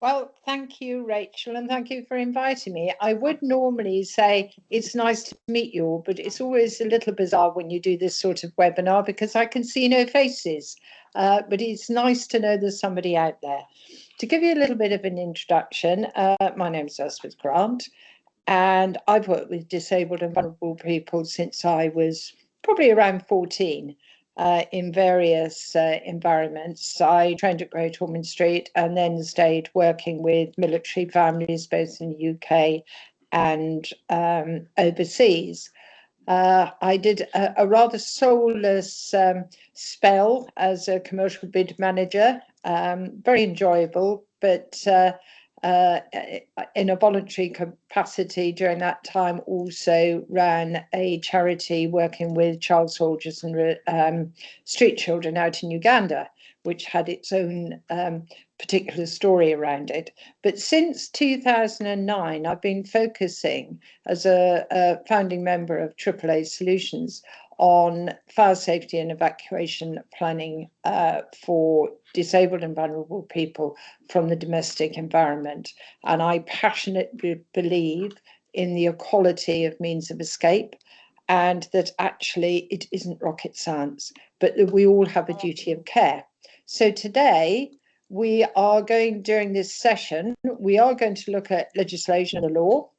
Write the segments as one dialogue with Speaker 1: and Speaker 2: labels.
Speaker 1: Well, thank you, Rachel, and thank you for inviting me. I would normally say it's nice to meet you all, but it's always a little bizarre when you do this sort of webinar because I can see no faces. But it's nice to know there's somebody out there. To give you a little bit of an introduction, my name is Elspeth Grant, and I've worked with disabled and vulnerable people since I was probably around 14 in various environments. I trained at Great Ormond Street and then stayed working with military families both in the UK and overseas. I did a rather soulless spell as a commercial bid manager, very enjoyable, but uh, in a voluntary capacity during that time also ran a charity working with child soldiers and street children out in Uganda, which had its own particular story around it. But since 2009, I've been focusing as a founding member of AAA Solutions on fire safety and evacuation planning for disabled and vulnerable people from the domestic environment. And I passionately believe in the equality of means of escape, and that actually it isn't rocket science, but that we all have a duty of care. So today, during this session, we are going to look at legislation and the law,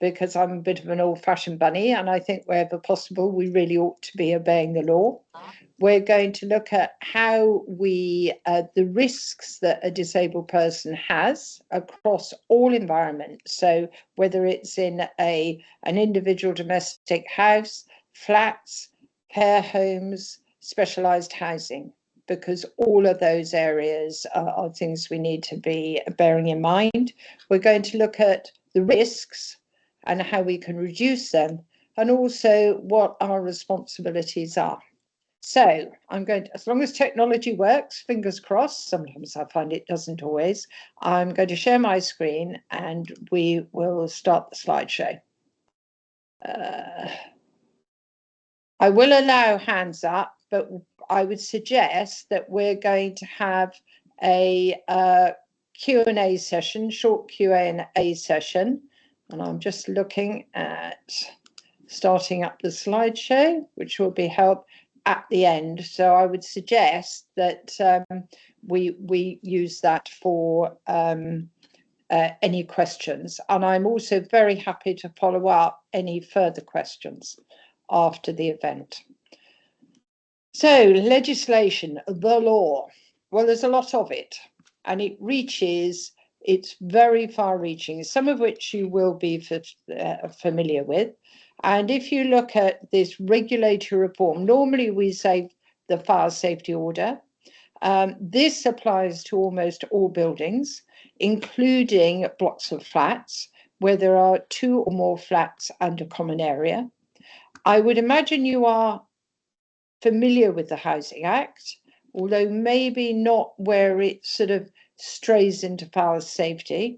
Speaker 1: because I'm a bit of an old-fashioned bunny, and I think wherever possible, we really ought to be obeying the law. We're going to look at how the risks that a disabled person has across all environments. So whether it's in an individual domestic house, flats, care homes, specialised housing, because all of those areas are things we need to be bearing in mind. We're going to look at the risks and how we can reduce them, and also what our responsibilities are. So as long as technology works, fingers crossed, sometimes I find it doesn't always, I'm going to share my screen and we will start the slideshow. I will allow hands up, but I would suggest that we're going to have a Q&A session, short Q&A session. And I'm just looking at starting up the slideshow, which will be held at the end. So I would suggest that we use that for any questions. And I'm also very happy to follow up any further questions after the event. So legislation, the law. Well, there's a lot of it, and it's very far-reaching, some of which you will be familiar with. And if you look at this regulatory reform, normally we say the fire safety order. This applies to almost all buildings, including blocks of flats, where there are 2 or more flats and a common area. I would imagine you are familiar with the Housing Act, although maybe not where it sort of strays into fire safety,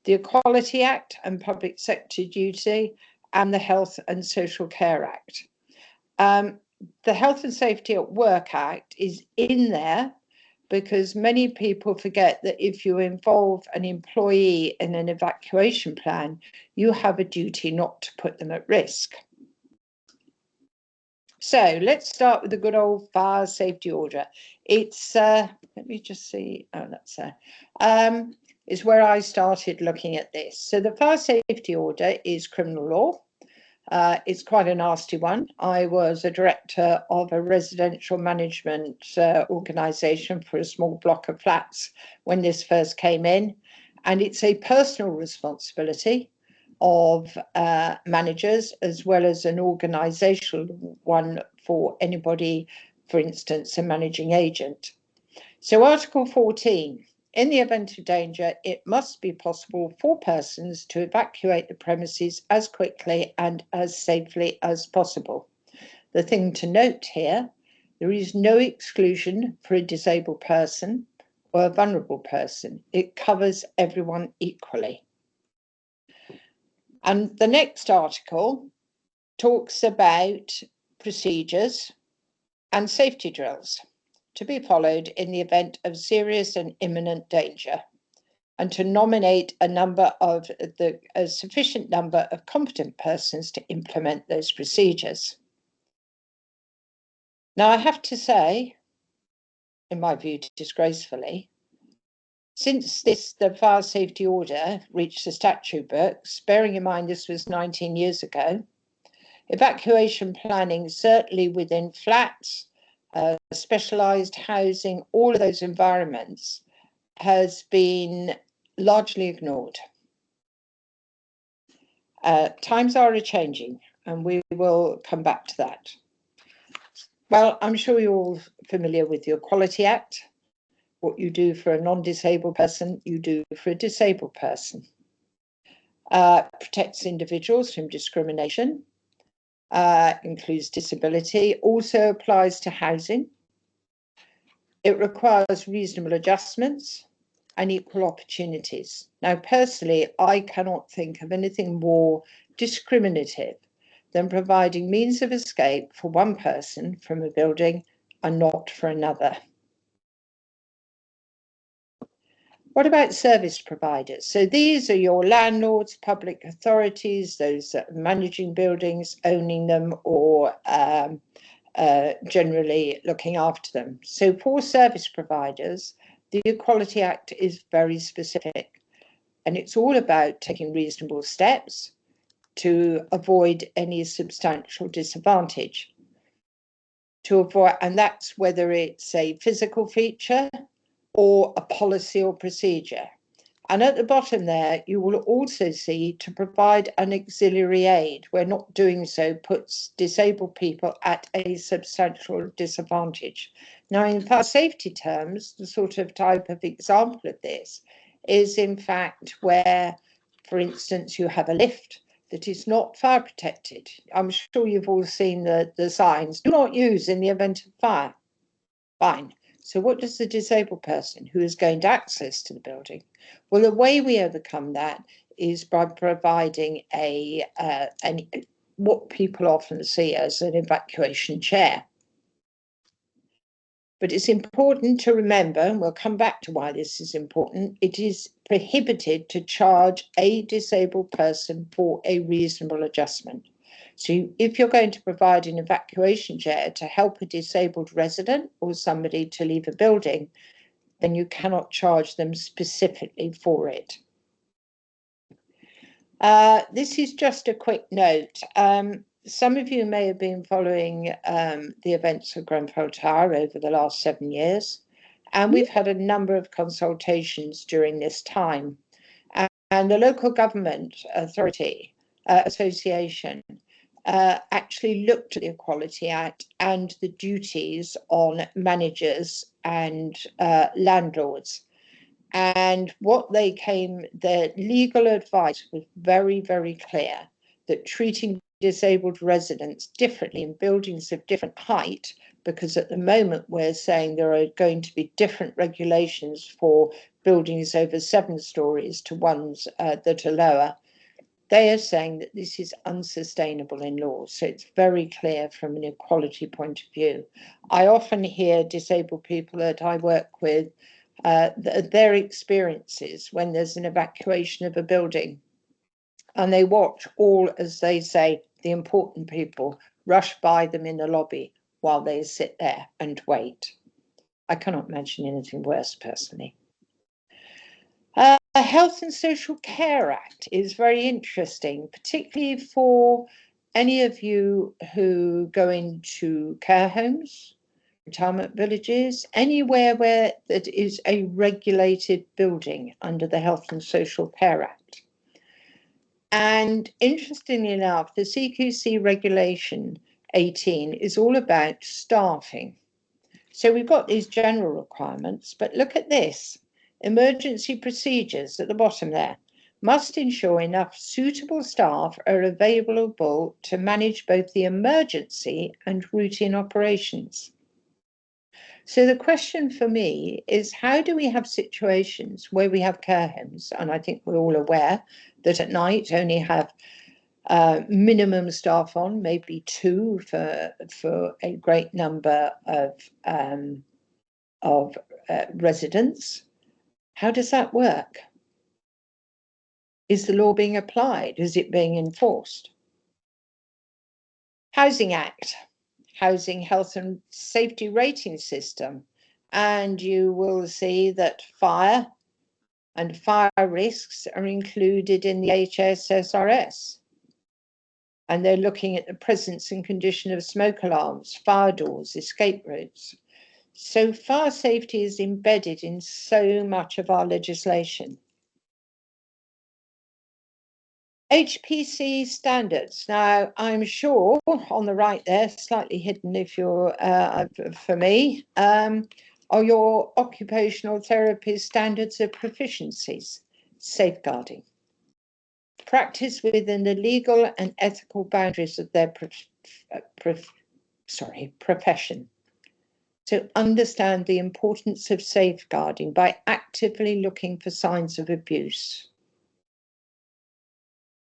Speaker 1: the Equality Act and Public Sector Duty, and the Health and Social Care Act. The Health and Safety at Work Act is in there because many people forget that if you involve an employee in an evacuation plan, you have a duty not to put them at risk. So let's start with the good old fire safety order. It's, let me just see, oh, that's is where I started looking at this. So the fire safety order is criminal law. It's quite a nasty one. I was a director of a residential management organisation for a small block of flats when this first came in, and it's a personal responsibility of managers as well as an organisational one for anybody, for instance, a managing agent. So Article 14. In the event of danger, it must be possible for persons to evacuate the premises as quickly and as safely as possible. The thing to note here, there is no exclusion for a disabled person or a vulnerable person. It covers everyone equally. And the next article talks about procedures and safety drills to be followed in the event of serious and imminent danger. and to nominate a sufficient number of competent persons to implement those procedures. Now, I have to say, in my view, disgracefully, since the fire safety order reached the statute books, bearing in mind this was 19 years ago, evacuation planning, certainly within flats, specialised housing, all of those environments, has been largely ignored. Times are a-changing, and we will come back to that. Well, I'm sure you're all familiar with the Equality Act. What you do for a non-disabled person, you do for a disabled person. Protects individuals from discrimination, includes disability, also applies to housing. It requires reasonable adjustments and equal opportunities. Now, personally, I cannot think of anything more discriminative than providing means of escape for one person from a building and not for another. What about service providers? So these are your landlords, public authorities, those that are managing buildings, owning them, or generally looking after them. So for service providers, the Equality Act is very specific, and it's all about taking reasonable steps to avoid any substantial disadvantage. And that's whether it's a physical feature or a policy or procedure. And at the bottom there, you will also see to provide an auxiliary aid, where not doing so puts disabled people at a substantial disadvantage. Now, in fire safety terms, the sort of type of example of this is, in fact, where, for instance, you have a lift that is not fire protected. I'm sure you've all seen the signs. Do not use in the event of fire. Fine. So what does the disabled person who is going to access to the building? Well, the way we overcome that is by providing what people often see as an evacuation chair. But it's important to remember, and we'll come back to why this is important, it is prohibited to charge a disabled person for a reasonable adjustment. So if you're going to provide an evacuation chair to help a disabled resident or somebody to leave a building, then you cannot charge them specifically for it. This is just a quick note. Some of you may have been following the events of Grenfell Tower over the last 7 years, and we've had a number of consultations during this time. And the local government authority association actually looked at the Equality Act and the duties on managers and landlords. And their legal advice was very, very clear that treating disabled residents differently in buildings of different height, because at the moment we're saying there are going to be different regulations for buildings over 7 stories to ones that are lower. They are saying that this is unsustainable in law. So it's very clear from an equality point of view. I often hear disabled people that I work with, their experiences when there's an evacuation of a building, and they watch all, as they say, the important people rush by them in the lobby while they sit there and wait. I cannot imagine anything worse, personally. The Health and Social Care Act is very interesting, particularly for any of you who go into care homes, retirement villages, anywhere where that is a regulated building under the Health and Social Care Act. And interestingly enough, the CQC Regulation 18 is all about staffing. So we've got these general requirements, but look at this. Emergency procedures at the bottom there must ensure enough suitable staff are available to manage both the emergency and routine operations. So the question for me is, how do we have situations where we have care homes, and I think we're all aware that at night only have minimum staff on, maybe 2 for a great number of residents. How does that work? Is the law being applied? Is it being enforced? Housing Act, Housing Health and Safety Rating System. And you will see that fire and fire risks are included in the HSSRS. And they're looking at the presence and condition of smoke alarms, fire doors, escape routes. So fire safety is embedded in so much of our legislation. HPC standards. Now, I'm sure on the right there, slightly hidden if you're, for me, are your occupational therapy standards of proficiencies, safeguarding. Practice within the legal and ethical boundaries of their profession. So understand the importance of safeguarding by actively looking for signs of abuse.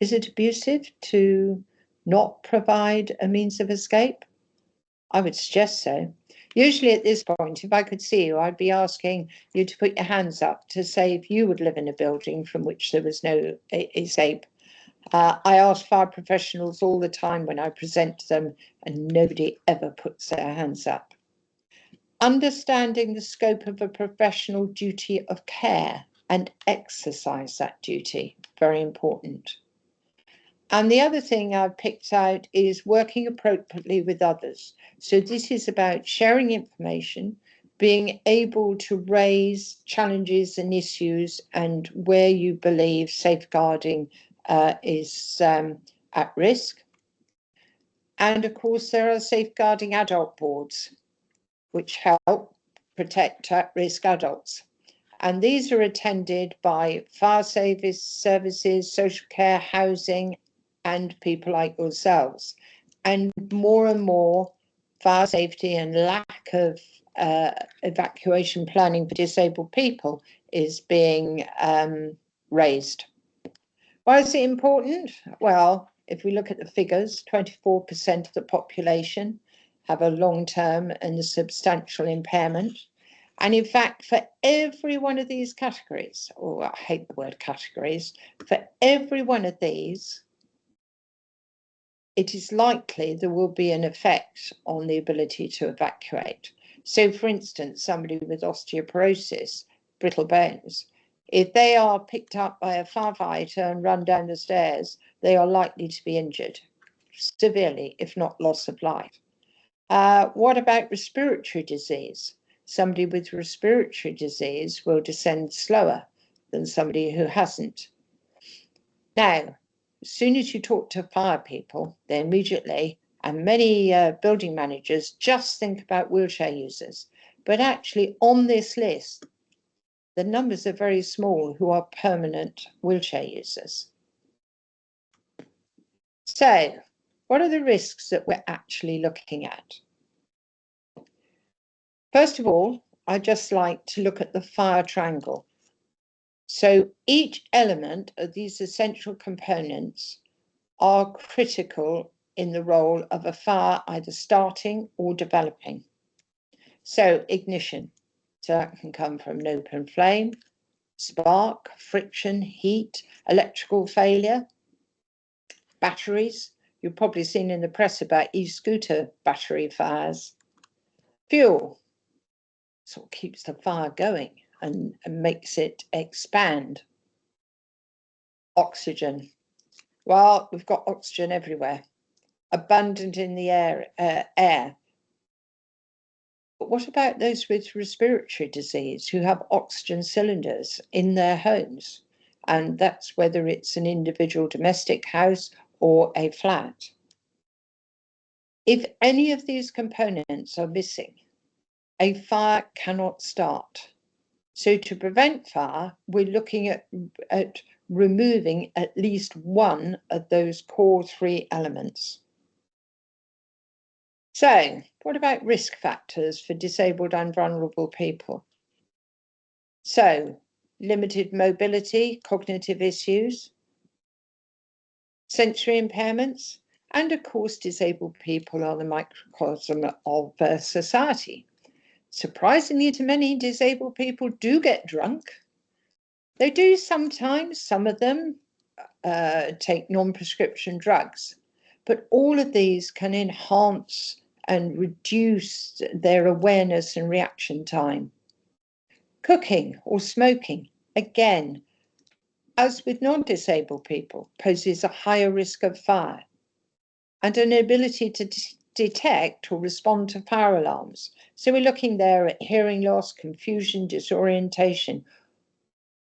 Speaker 1: Is it abusive to not provide a means of escape? I would suggest so. Usually at this point, if I could see you, I'd be asking you to put your hands up to say if you would live in a building from which there was no escape. I ask fire professionals all the time when I present to them, and nobody ever puts their hands up. Understanding the scope of a professional duty of care and exercise that duty, very important. And the other thing I've picked out is working appropriately with others. So this is about sharing information, being able to raise challenges and issues, and where you believe safeguarding is at risk. And of course, there are safeguarding adult boards, which help protect at-risk adults. And these are attended by fire services, social care, housing, and people like yourselves. And more fire safety and lack of evacuation planning for disabled people is being raised. Why is it important? Well, if we look at the figures, 24% of the population have a long-term and a substantial impairment. And in fact, for every one of these categories, or I hate the word categories, for every one of these, it is likely there will be an effect on the ability to evacuate. So for instance, somebody with osteoporosis, brittle bones, if they are picked up by a firefighter and run down the stairs, they are likely to be injured severely, if not loss of life. What about respiratory disease? Somebody with respiratory disease will descend slower than somebody who hasn't. Now, as soon as you talk to fire people, they immediately, and many building managers just think about wheelchair users. But actually on this list, the numbers are very small who are permanent wheelchair users. So, what are the risks that we're actually looking at? First of all, I'd just like to look at the fire triangle. So each element of these essential components are critical in the role of a fire either starting or developing. So ignition, so that can come from an open flame, spark, friction, heat, electrical failure, batteries. You've probably seen in the press about e-scooter battery fires. Fuel, sort of keeps the fire going and makes it expand. Oxygen. Well, we've got oxygen everywhere, abundant in the air. But what about those with respiratory disease who have oxygen cylinders in their homes? And that's whether it's an individual domestic house or a flat. If any of these components are missing, a fire cannot start. So to prevent fire, we're looking at removing at least one of those core three elements. So what about risk factors for disabled and vulnerable people? So limited mobility, cognitive issues, sensory impairments, and of course disabled people are the microcosm of society. Surprisingly to many, disabled people do get drunk. They do sometimes, some of them take non-prescription drugs. But all of these can enhance and reduce their awareness and reaction time. Cooking or smoking, again, as with non-disabled people, poses a higher risk of fire, and an ability to detect or respond to fire alarms. So we're looking there at hearing loss, confusion, disorientation,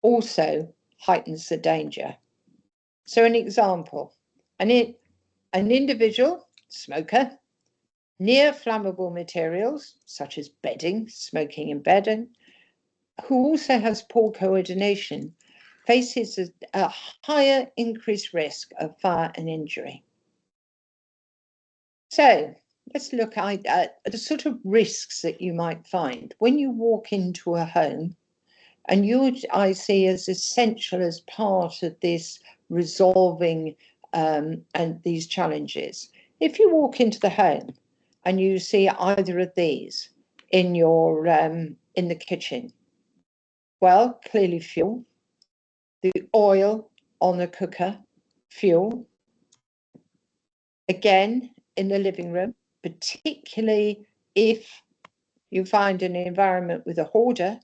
Speaker 1: also heightens the danger. So an example, an individual smoker near flammable materials such as bedding, smoking in bedding, who also has poor coordination, faces a higher increased risk of fire and injury. So let's look at the sort of risks that you might find when you walk into a home, and I see as essential as part of this resolving and these challenges. If you walk into the home and you see either of these in your in the kitchen, well, clearly fuel, the oil on the cooker, fuel. Again, in the living room, particularly if you find an environment with a hoarder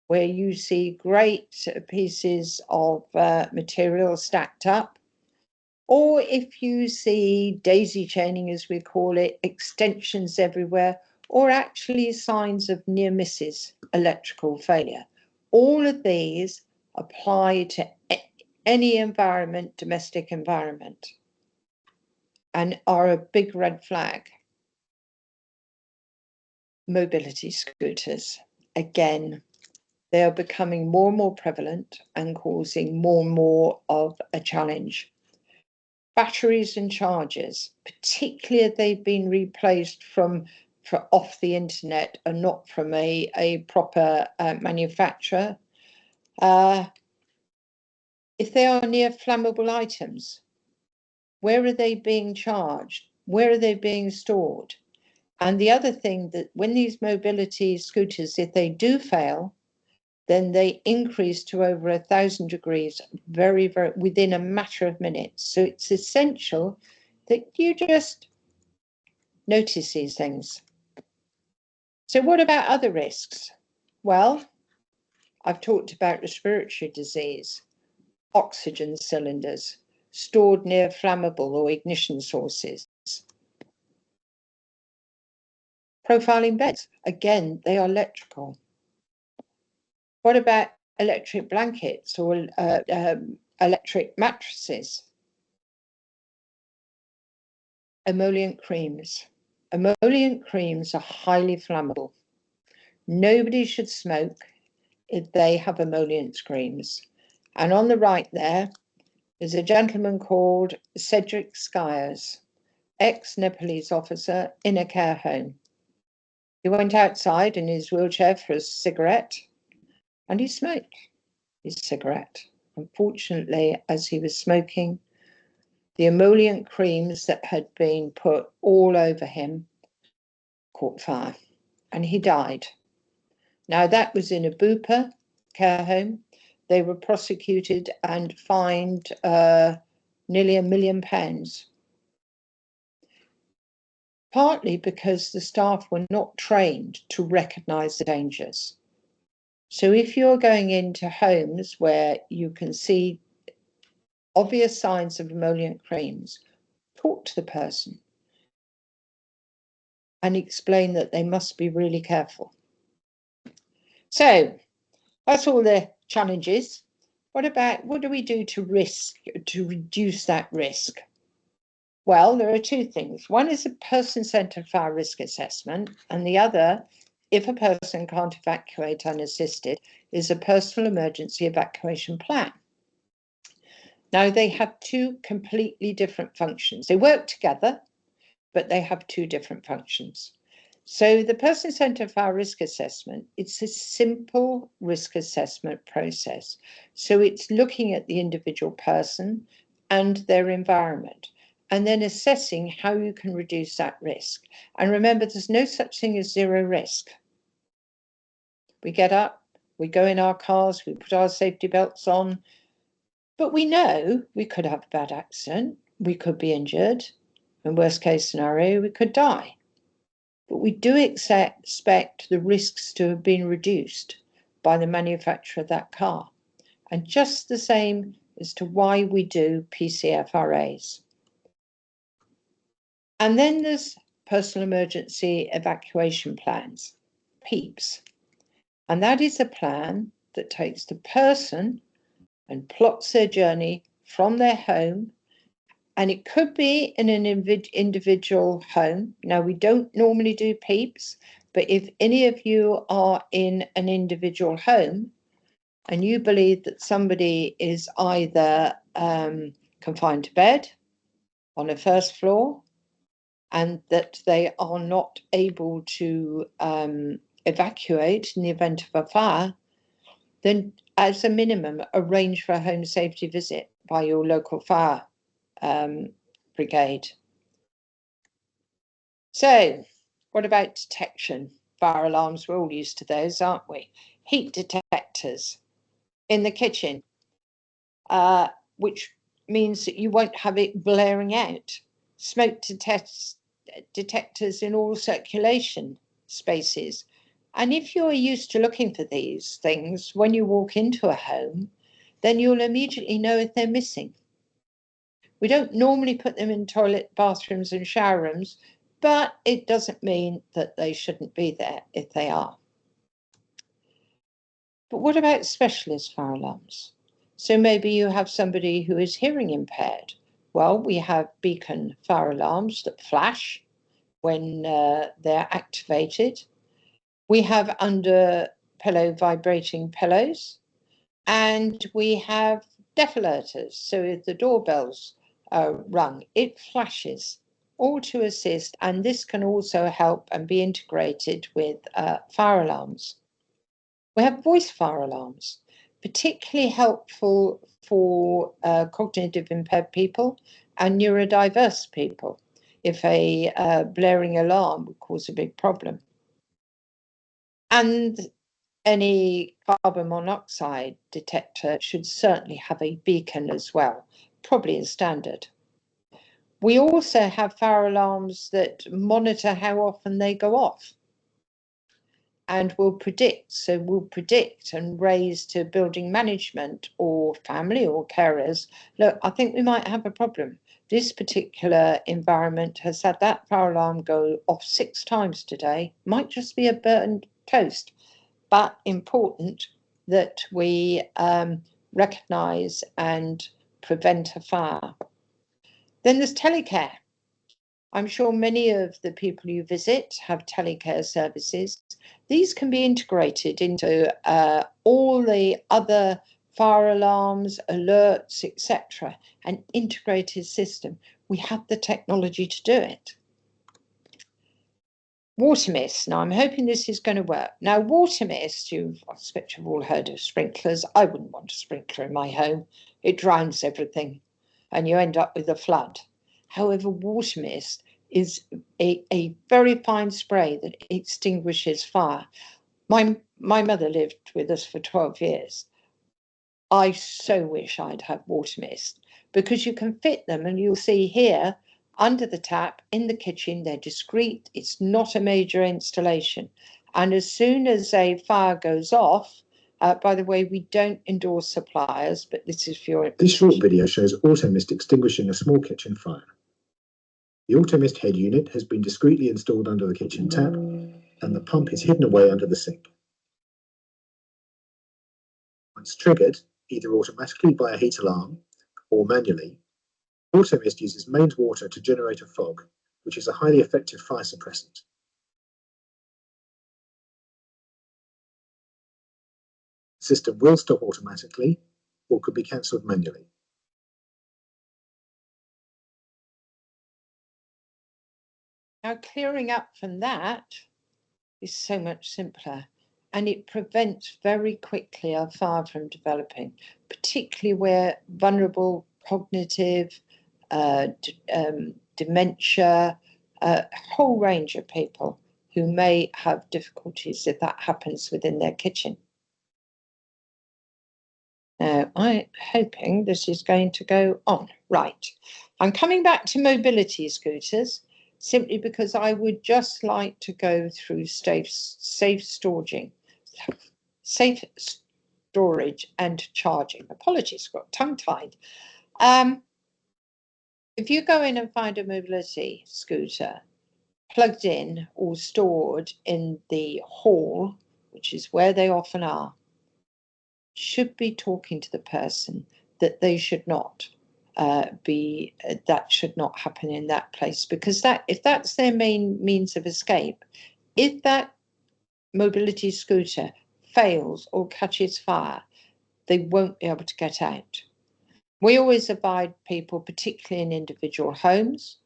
Speaker 1: where you see great pieces of material stacked up, or if you see daisy chaining, as we call it, extensions everywhere, or actually signs of near misses, electrical failure. All of these apply to any environment, domestic environment, and are a big red flag. Mobility scooters, again, they are becoming more and more prevalent and causing more and more of a challenge. Batteries and chargers, particularly if they've been replaced from off the internet and not from a proper manufacturer. If they are near flammable items, where are they being charged? Where are they being stored? And the other thing, that when these mobility scooters, if they do fail, then they increase to over 1,000 degrees very, very within a matter of minutes. So it's essential that you just notice these things. So what about other risks? Well, I've talked about respiratory disease, oxygen cylinders stored near flammable or ignition sources. Profiling beds, again, they are electrical. What about electric blankets or electric mattresses? Emollient creams. Emollient creams are highly flammable. Nobody should smoke if they have emollient creams. And on the right there is a gentleman called Cedric Skyers, ex-Nepalese officer in a care home. He went outside in his wheelchair for a cigarette, and he smoked his cigarette. Unfortunately, as he was smoking, the emollient creams that had been put all over him caught fire, and he died. Now, that was in a Bupa care home. They were prosecuted and fined nearly £1 million, partly because the staff were not trained to recognise the dangers. So if you're going into homes where you can see obvious signs of emollient creams, talk to the person and explain that they must be really careful. So that's all the challenges. What do we do to reduce that risk? Well, there are two things. One is a person-centered fire risk assessment, and the other, if a person can't evacuate unassisted, is a personal emergency evacuation plan. Now, they have two completely different functions. They work together, but they have two different functions. So the person-centered fire risk assessment, it's a simple risk assessment process. So it's looking at the individual person and their environment, and then assessing how you can reduce that risk. And remember, there's no such thing as zero risk. We get up, we go in our cars, we put our safety belts on, But we know we could have a bad accident, we could be injured, and worst case scenario, we could die. But we do expect the risks to have been reduced by the manufacturer of that car. And just the same as to why we do PCFRAs. And then there's personal emergency evacuation plans, PEEPs. And that is a plan that takes the person and plots their journey from their home. And it could be in an individual home. Now, we don't normally do PEEPs, but if any of you are in an individual home and you believe that somebody is either confined to bed on a first floor and that they are not able to evacuate in the event of a fire, then as a minimum, arrange for a home safety visit by your local fire brigade. So, what about detection? Fire alarms, we're all used to those, aren't we? Heat detectors in the kitchen, which means that you won't have it blaring out. Smoke detectors in all circulation spaces. And if you're used to looking for these things when you walk into a home, then you'll immediately know if they're missing. We don't normally put them in toilet, bathrooms and shower rooms, but it doesn't mean that they shouldn't be there if they are. But what about specialist fire alarms? So maybe you have somebody who is hearing impaired. Well, we have beacon fire alarms that flash when they're activated. We have under pillow vibrating pillows, and we have deaf alerters. So if the doorbell's rung, it flashes, all to assist, and this can also help and be integrated with fire alarms. We have voice fire alarms, particularly helpful for cognitive impaired people and neurodiverse people if a blaring alarm would cause a big problem. And any carbon monoxide detector should certainly have a beacon as well, probably as standard. We also have fire alarms that monitor how often they go off and will predict. So we'll predict and raise to building management or family or carers, look, I think we might have a problem. This particular environment has had that fire alarm go off 6 times today. Might just be a burnt toast, but important that we recognise and prevent a fire. Then there's telecare. I'm sure many of the people you visit have telecare services. These can be integrated into all the other fire alarms, alerts, etc. An integrated system. We have the technology to do it. Water mist. Now, I'm hoping this is going to work. Now, water mist, I expect you've all heard of sprinklers. I wouldn't want a sprinkler in my home. It drowns everything and you end up with a flood. However, water mist is a very fine spray that extinguishes fire. My mother lived with us for 12 years. I so wish I'd had water mist because you can fit them and you'll see here under the tap in the kitchen, they're discreet. It's not a major installation. And as soon as a fire goes off, by the way, we don't endorse suppliers, but this is for your information.
Speaker 2: This short video shows Automist extinguishing a small kitchen fire. The Automist head unit has been discreetly installed under the kitchen tap, and the pump is hidden away under the sink. Once triggered, either automatically by a heat alarm or manually, Automist uses mains water to generate a fog, which is a highly effective fire suppressant. The system will stop automatically or could be cancelled manually.
Speaker 1: Now, clearing up from that is so much simpler, and it prevents very quickly a fire from developing, particularly where vulnerable cognitive, dementia, a whole range of people who may have difficulties if that happens within their kitchen. Now, I'm hoping this is going to go on. Right. I'm coming back to mobility scooters simply because I would just like to go through safe storage and charging. Apologies, got tongue-tied. If you go in and find a mobility scooter plugged in or stored in the hall, which is where they often are, should be talking to the person that they should not that should not happen in that place, because if that's their main means of escape, if that mobility scooter fails or catches fire, they won't be able to get out. We always advise people, particularly in individual homes,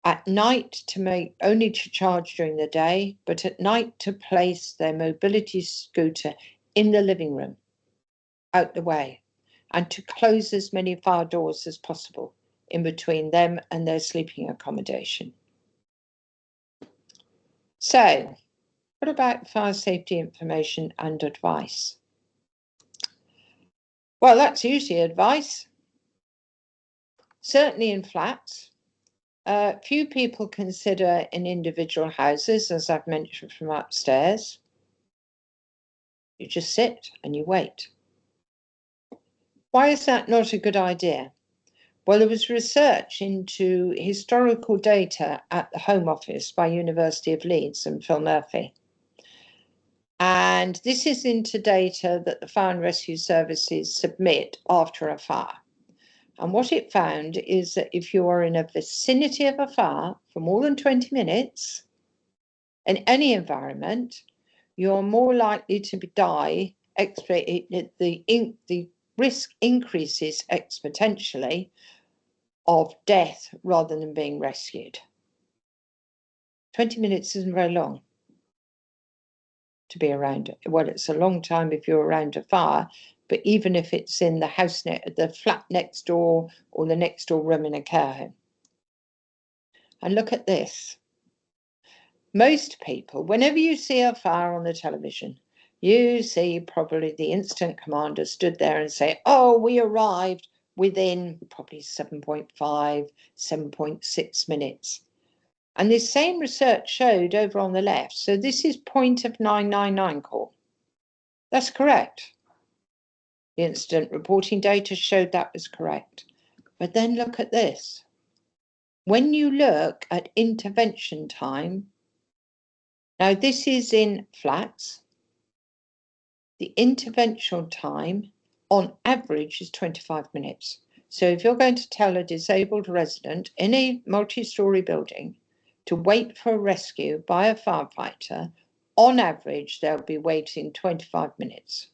Speaker 1: at night to only to charge during the day, but at night to place their mobility scooter in the living room, out the way, and to close as many fire doors as possible in between them and their sleeping accommodation. So, what about fire safety information and advice? Well, that's usually advice. Certainly in flats. Few people consider in individual houses, as I've mentioned from upstairs. You just sit and you wait. Why is that not a good idea? Well, there was research into historical data at the Home Office by University of Leeds and Phil Murphy. And this is into data that the fire and rescue services submit after a fire. And what it found is that if you are in a vicinity of a fire for more than 20 minutes, in any environment, you're more likely to die. The risk increases exponentially of death rather than being rescued. 20 minutes isn't very long to be around. Well, it's a long time if you're around a fire, but even if it's in the flat next door or the next door room in a care home. And look at this. Most people, whenever you see a fire on the television, you see probably the incident commander stood there and say, oh, we arrived within probably 7.5, 7.6 minutes. And this same research showed over on the left, so this is point of 999 call. That's correct. The incident reporting data showed that was correct. But then look at this. When you look at intervention time, now this is in flats, the intervention time on average is 25 minutes. So if you're going to tell a disabled resident in a multi-story building to wait for a rescue by a firefighter, on average, they'll be waiting 25 minutes.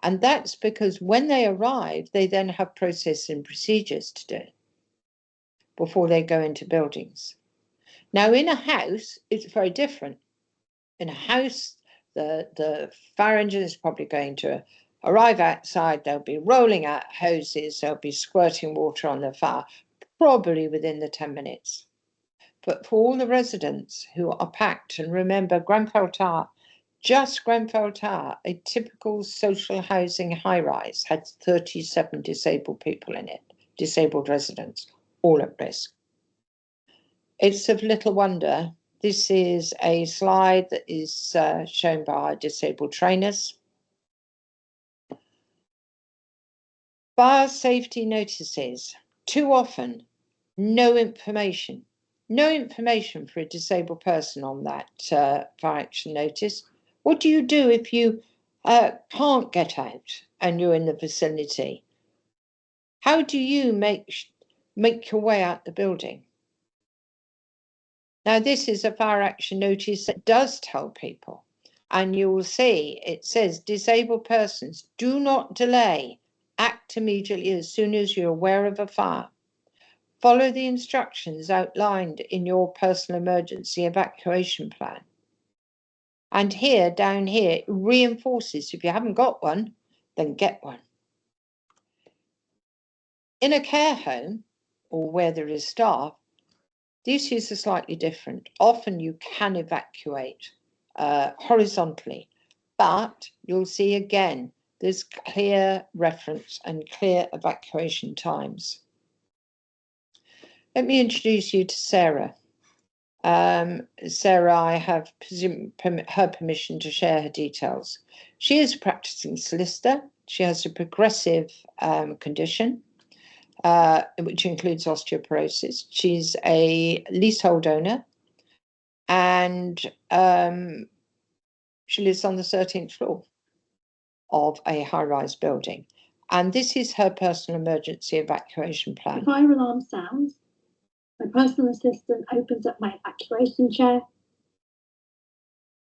Speaker 1: And that's because when they arrive, they then have processes and procedures to do before they go into buildings. Now, in a house, it's very different. In a house, the fire engine is probably going to arrive outside, they'll be rolling out hoses, they'll be squirting water on the fire, probably within the 10 minutes. But for all the residents who are packed, and remember Grenfell Tower, just Grenfell Tower, a typical social housing high-rise, had 37 disabled people in it, disabled residents, all at risk. It's of little wonder. This is a slide that is shown by disabled trainers. Fire safety notices. Too often, no information. No information for a disabled person on that fire action notice. What do you do if you can't get out and you're in the vicinity? How do you make your way out the building? Now, this is a fire action notice that does tell people, and you will see it says disabled persons, do not delay, act immediately as soon as you're aware of a fire. Follow the instructions outlined in your personal emergency evacuation plan. And here, down here, it reinforces if you haven't got one, then get one. In a care home or where there is staff, the issues are slightly different. Often you can evacuate horizontally, but you'll see again there's clear reference and clear evacuation times. Let me introduce you to Sarah. Sarah, I have her permission to share her details. She is a practicing solicitor. She has a progressive condition, which includes osteoporosis. She's a leasehold owner, and she lives on the 13th floor of a high-rise building. And this is her personal emergency evacuation plan.
Speaker 3: The fire alarm sounds. My personal assistant opens up my evacuation chair.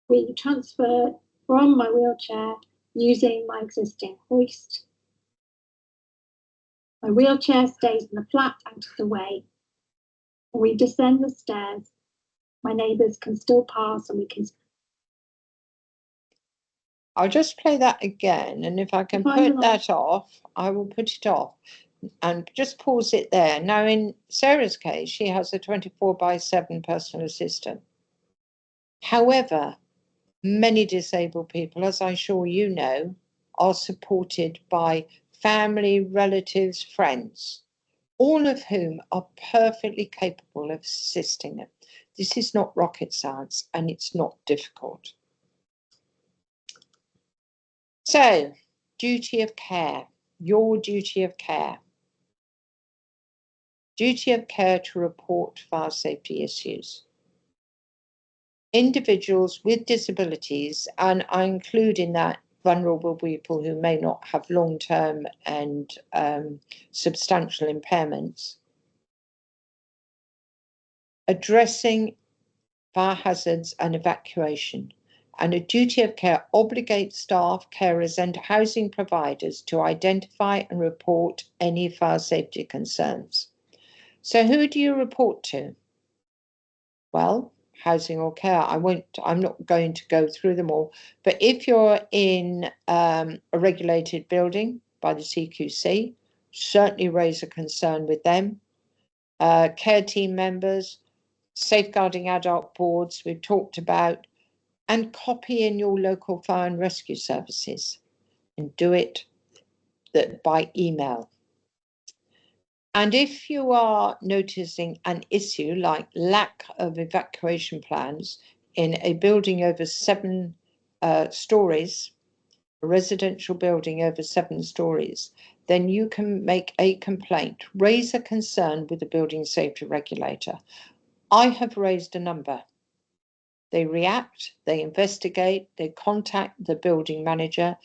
Speaker 3: We transfer from my wheelchair using my existing hoist. My wheelchair stays in the flat out of the way. When we descend the stairs, my neighbours can still pass and we can...
Speaker 1: I'll just play that again, and if I can put that off, I will put it off. And just pause it there. Now, in Sarah's case, she has a 24/7 personal assistant. However, many disabled people, as I'm sure you know, are supported by family, relatives, friends, all of whom are perfectly capable of assisting them. This is not rocket science, and it's not difficult. So, duty of care, your duty of care. Duty of care to report fire safety issues. Individuals with disabilities, and I include in that vulnerable people who may not have long-term and substantial impairments, addressing fire hazards and evacuation. And a duty of care obligates staff, carers and housing providers to identify and report any fire safety concerns. So who do you report to? Well, housing or care. I'm not going to go through them all, but if you're in a regulated building by the CQC, certainly raise a concern with them. Care team members, safeguarding adult boards we've talked about, and copy in your local fire and rescue services, and do it by email. And if you are noticing an issue like lack of evacuation plans in a building over 7 stories, a residential building over 7 stories, then you can make a complaint, raise a concern with the building safety regulator. I have raised a number. They react, they investigate, they contact the building manager,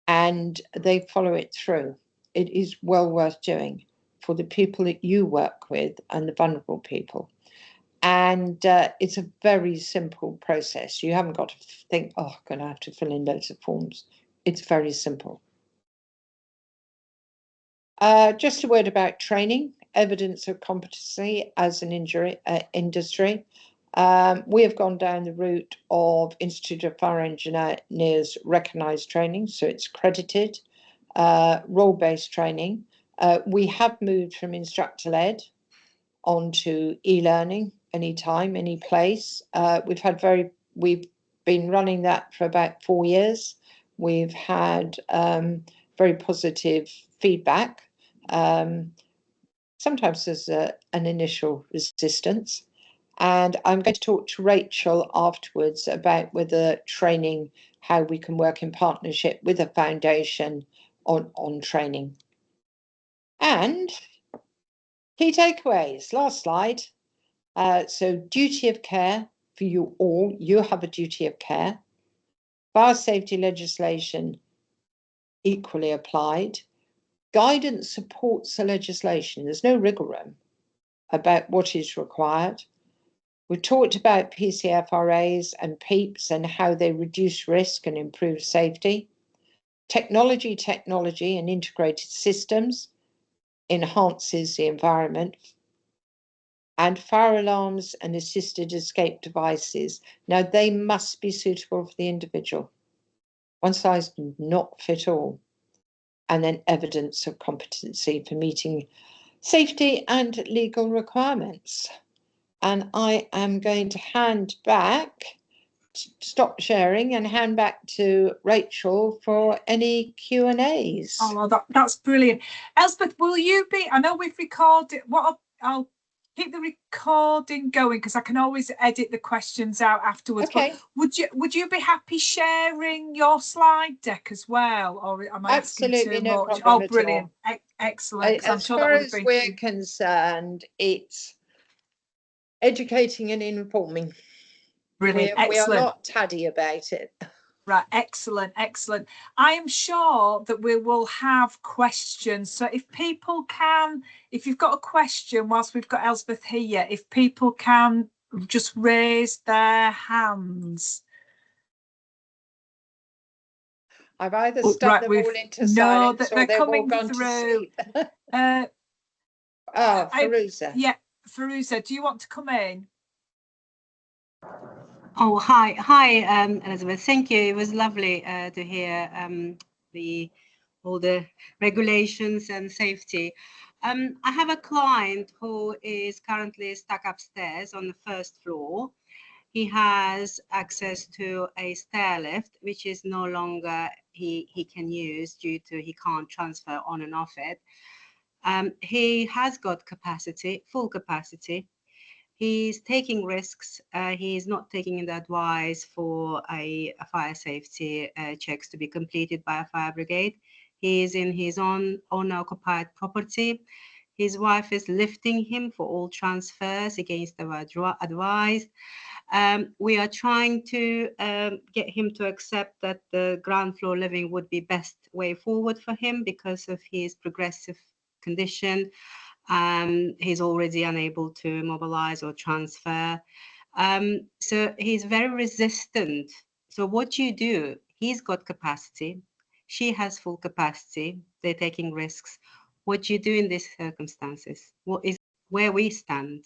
Speaker 1: and they follow it through. It is well worth doing for the people that you work with and the vulnerable people. And it's a very simple process. You haven't got to think, oh, I'm going to have to fill in loads of forms. It's very simple. Just a word about training, evidence of competency as an industry. We have gone down the route of Institute of Fire Engineers recognised training, so it's credited, role-based training. We have moved from instructor-led onto e-learning, anytime, any place. We've been running that for about 4 years. We've had very positive feedback. Sometimes there's an initial resistance. And I'm going to talk to Rachel afterwards about whether training, how we can work in partnership with a foundation on training. And key takeaways, last slide. So duty of care for you all, you have a duty of care. Fire safety legislation equally applied. Guidance supports the legislation. There's no wriggle room about what is required. We've talked about PCFRAs and PEEPs and how they reduce risk and improve safety. Technology and integrated systems enhances the environment. And fire alarms and assisted escape devices. Now, they must be suitable for the individual. One size does not fit all. And then evidence of competency for meeting safety and legal requirements. And I am going to hand back stop sharing and hand back to Rachel for any Q&As.
Speaker 4: Oh, that's brilliant. Elspeth, will you be, I know we've recorded, I'll keep the recording going because I can always edit the questions out afterwards.
Speaker 1: Okay.
Speaker 4: But would you be happy sharing your slide deck as well, or am I
Speaker 1: Absolutely
Speaker 4: asking too
Speaker 1: no
Speaker 4: much?
Speaker 1: problem
Speaker 4: Oh,
Speaker 1: at
Speaker 4: brilliant.
Speaker 1: all.
Speaker 4: Excellent.
Speaker 1: As far as we're concerned, it's educating and informing.
Speaker 4: Brilliant.
Speaker 1: We are not taddy about it.
Speaker 4: Right, excellent. I am sure that we will have questions. So if people can, if you've got a question whilst we've got Elspeth here, if people can just raise their hands.
Speaker 1: I've either stuck them all into silence or they've all gone to sleep. Firuza.
Speaker 4: Yeah, Firuza, do you want to come in?
Speaker 5: Oh, hi, Elizabeth. Thank you. It was lovely to hear all the regulations and safety. I have a client who is currently stuck upstairs on the first floor. He has access to a stair lift, which is no longer he can use due to he can't transfer on and off it. He has got capacity, full capacity. He's taking risks. He's not taking the advice for a fire safety checks to be completed by a fire brigade. He is in his own owner-occupied property. His wife is lifting him for all transfers against our advice. We are trying to get him to accept that the ground floor living would be best way forward for him because of his progressive condition. He's already unable to mobilize or transfer. So he's very resistant. So what you do, he's got capacity. She has full capacity. They're taking risks. What do you do in these circumstances? What is where we stand?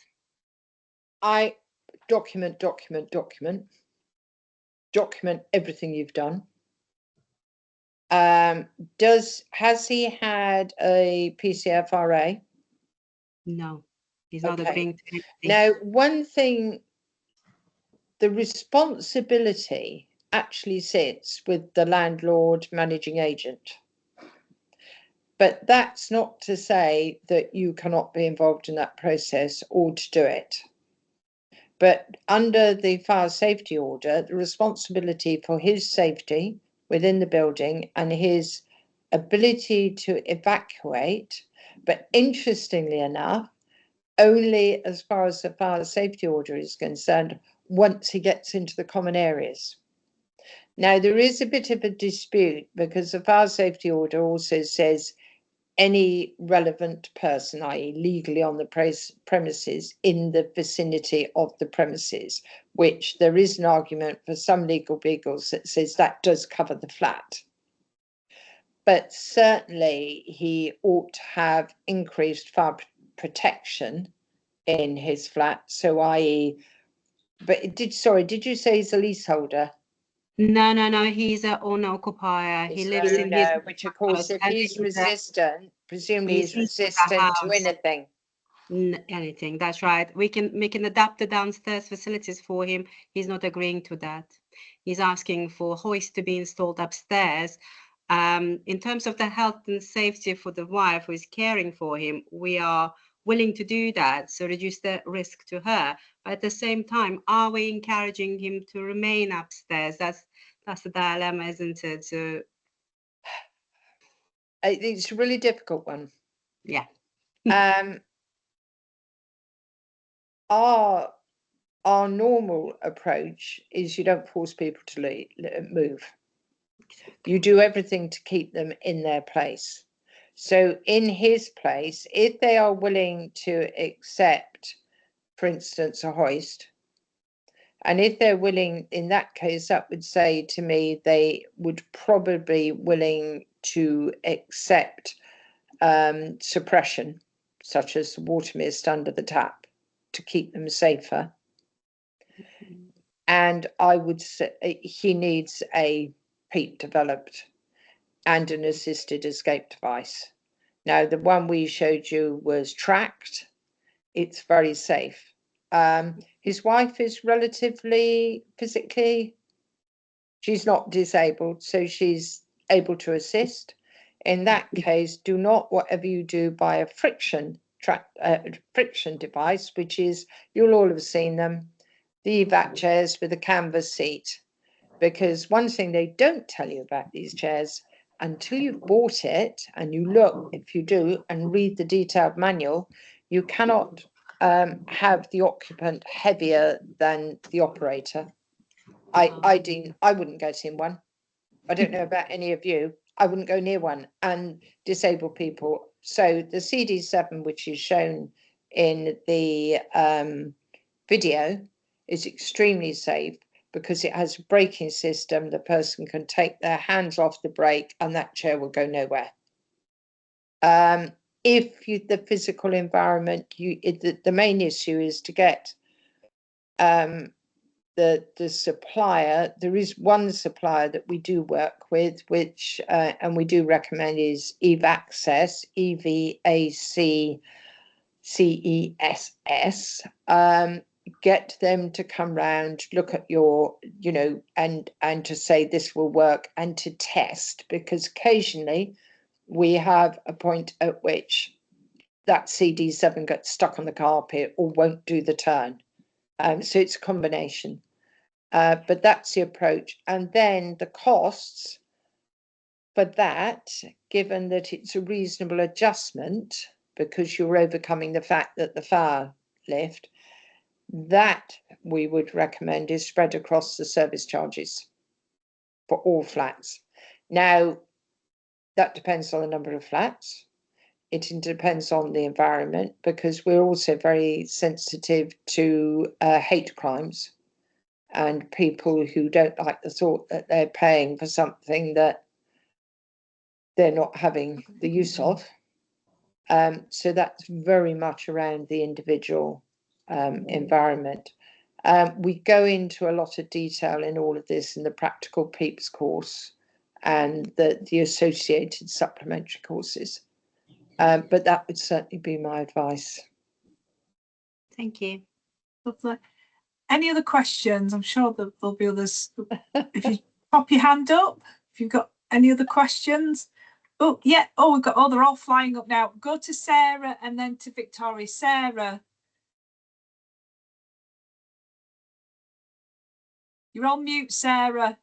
Speaker 1: I document everything you've done. Has he had a PCFRA?
Speaker 5: No, he's not agreeing to anything.
Speaker 1: Now, one thing, the responsibility actually sits with the landlord managing agent. But that's not to say that you cannot be involved in that process or to do it. But under the fire safety order, the responsibility for his safety within the building and his ability to evacuate, but interestingly enough, only as far as the fire safety order is concerned, once he gets into the common areas. Now, there is a bit of a dispute because the fire safety order also says any relevant person, i.e. legally on the premises, in the vicinity of the premises, which there is an argument for some legal beagles that says that does cover the flat. But certainly he ought to have increased fire protection in his flat. So i.e., but did you say he's a leaseholder?
Speaker 5: No, he's an owner-occupier. He lives in his
Speaker 1: which of course, if he's resistant, presumably he's resistant to anything.
Speaker 5: Anything, that's right. We can adapt the downstairs facilities for him. He's not agreeing to that. He's asking for hoist to be installed upstairs. In terms of the health and safety for the wife who is caring for him, we are willing to do that, so reduce the risk to her. But at the same time, are we encouraging him to remain upstairs? That's the dilemma, isn't it? So
Speaker 1: it's a really difficult one.
Speaker 5: Yeah.
Speaker 1: Our normal approach is you don't force people to move. You do everything to keep them in their place. So in his place, if they are willing to accept, for instance, a hoist, and if they're willing, in that case, that would say to me they would probably be willing to accept suppression, such as water mist under the tap, to keep them safer. And I would say he needs a PEEP developed and an assisted escape device. Now, the one we showed you was tracked. It's very safe. His wife is relatively physically She's not disabled, so she's able to assist. In that case, do not, whatever you do, buy a friction device, which is, you'll all have seen them, the EVAC chairs with a canvas seat. Because one thing they don't tell you about these chairs, until you've bought it and you look, if you do, and read the detailed manual, you cannot have the occupant heavier than the operator. I wouldn't get in one. I don't know about any of you. I wouldn't go near one, and disabled people. So the CD7, which is shown in the video, is extremely safe because it has a braking system. The person can take their hands off the brake and that chair will go nowhere. If the physical environment, the main issue is to get the supplier. There is one supplier that we do work with, which and we do recommend, is EVACCESS, EVACCESS. Get them to come round, look at your, and to say this will work, and to test, because occasionally we have a point at which that CD7 gets stuck on the carpet or won't do the turn. So it's a combination. But that's the approach. And then the costs for that, given that it's a reasonable adjustment, because you're overcoming the fact that the fire lift, that we would recommend is spread across the service charges for all flats. Now, that depends on the number of flats. It depends on the environment, because we're also very sensitive to hate crimes and people who don't like the thought that they're paying for something that they're not having the use of. So that's very much around the individual environment. We go into a lot of detail in all of this in the Practical PEEPS course and the associated supplementary courses. But that would certainly be my advice.
Speaker 5: Thank you.
Speaker 4: Lovely. Any other questions? I'm sure that there'll be others. If you pop your hand up, if you've got any other questions. Oh, yeah. Oh, we've got, oh, they're all flying up now. Go to Sarah and then to Victoria. Sarah. You're on mute, Sarah.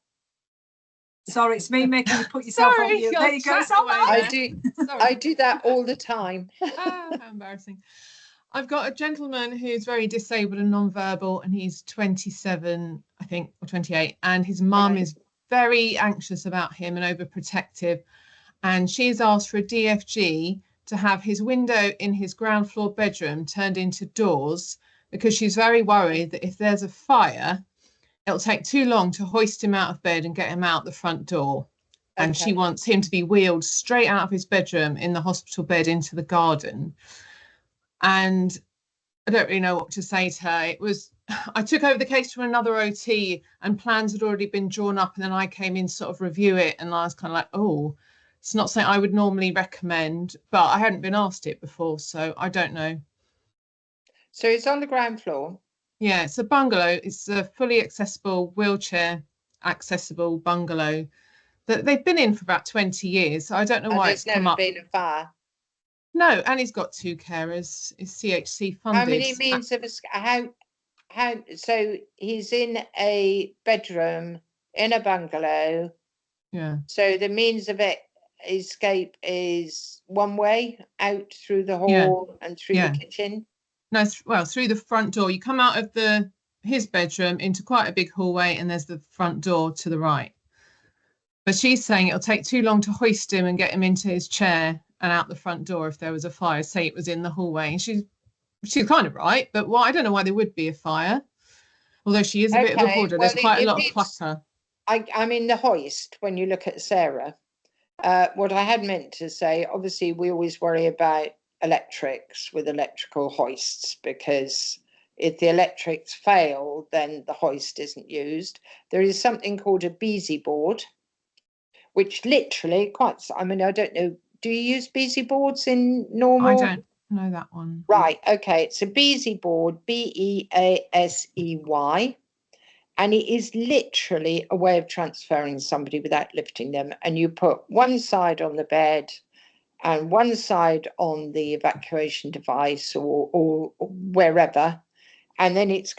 Speaker 4: Sorry, it's me making you put yourself on mute. There you go. It's all right.
Speaker 1: I do that all the time.
Speaker 6: How embarrassing. I've got a gentleman who's very disabled and non-verbal, and he's 27, I think, or 28, and his mum is very anxious about him and overprotective, and she's asked for a DFG to have his window in his ground floor bedroom turned into doors, because she's very worried that if there's a fire, it'll take too long to hoist him out of bed and get him out the front door. And she wants him to be wheeled straight out of his bedroom in the hospital bed into the garden. And I don't really know what to say to her. I took over the case from another OT and plans had already been drawn up, and then I came in to sort of review it, and I was kind of like, oh, it's not something I would normally recommend, but I hadn't been asked it before, so I don't know.
Speaker 1: So it's on the ground floor?
Speaker 6: Yeah, it's a bungalow. It's a fully accessible, wheelchair accessible bungalow that they've been in for about 20 years. So I don't know why it's come up.
Speaker 1: There's never been a fire?
Speaker 6: No, and he's got 2 carers. It's CHC funded.
Speaker 1: How many means of how so he's in a bedroom in a bungalow?
Speaker 6: Yeah.
Speaker 1: So the means of escape is one way out through the hall and through the kitchen?
Speaker 6: No, well, through the front door. You come out of his bedroom into quite a big hallway, and there's the front door to the right. But she's saying it'll take too long to hoist him and get him into his chair and out the front door if there was a fire. Say it was in the hallway, and she's kind of right. But I don't know why there would be a fire. Although she is a bit of a hoarder. There's quite a lot of clutter.
Speaker 1: I mean, the hoist, when you look at Sarah, what I had meant to say, obviously we always worry about electrics with electrical hoists, because if the electrics fail, then the hoist isn't used. There is something called a Beezy board, which literally I don't know, do you use Beezy boards in normal?
Speaker 6: I don't know that one.
Speaker 1: Right, okay, it's a Beezy board, BEASEY, And it is literally a way of transferring somebody without lifting them. And you put one side on the bed and one side on the evacuation device or wherever. And then it's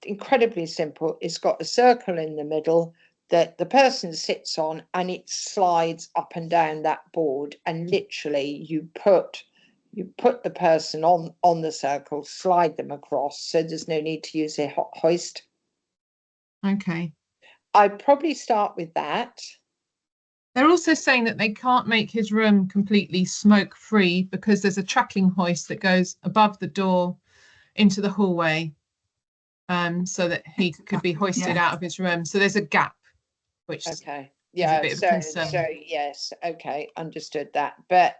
Speaker 1: incredibly simple. It's got a circle in the middle that the person sits on, and it slides up and down that board. And literally you put the person on the circle, slide them across. So there's no need to use a hoist.
Speaker 6: Okay.
Speaker 1: I'd probably start with that.
Speaker 6: They're also saying that they can't make his room completely smoke free because there's a tracking hoist that goes above the door into the hallway, so that he could be hoisted out of his room. So there's a gap, which
Speaker 1: Okay.
Speaker 6: is a
Speaker 1: Yeah.
Speaker 6: bit of a concern.
Speaker 1: So yes. Okay. Understood that. But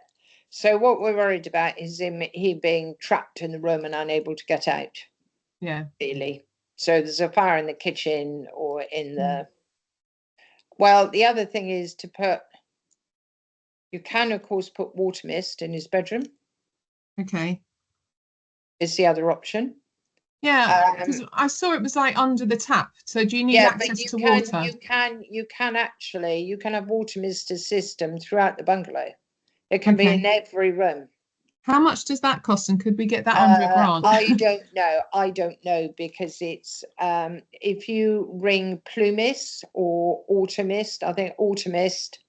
Speaker 1: so what we're worried about is he being trapped in the room and unable to get out.
Speaker 6: Yeah.
Speaker 1: Really. So there's a fire in the kitchen or in the. Well, the other thing is to put. You can, of course, put water mist in his bedroom.
Speaker 6: Okay.
Speaker 1: Is the other option.
Speaker 6: Yeah, because I saw it was like under the tap. So do you need access to water?
Speaker 1: You can have water mister system throughout the bungalow. It can be in every room.
Speaker 6: How much does that cost, and could we get that under a grant?
Speaker 1: I don't know because it's if you ring Plumis or Automist, I think Automist,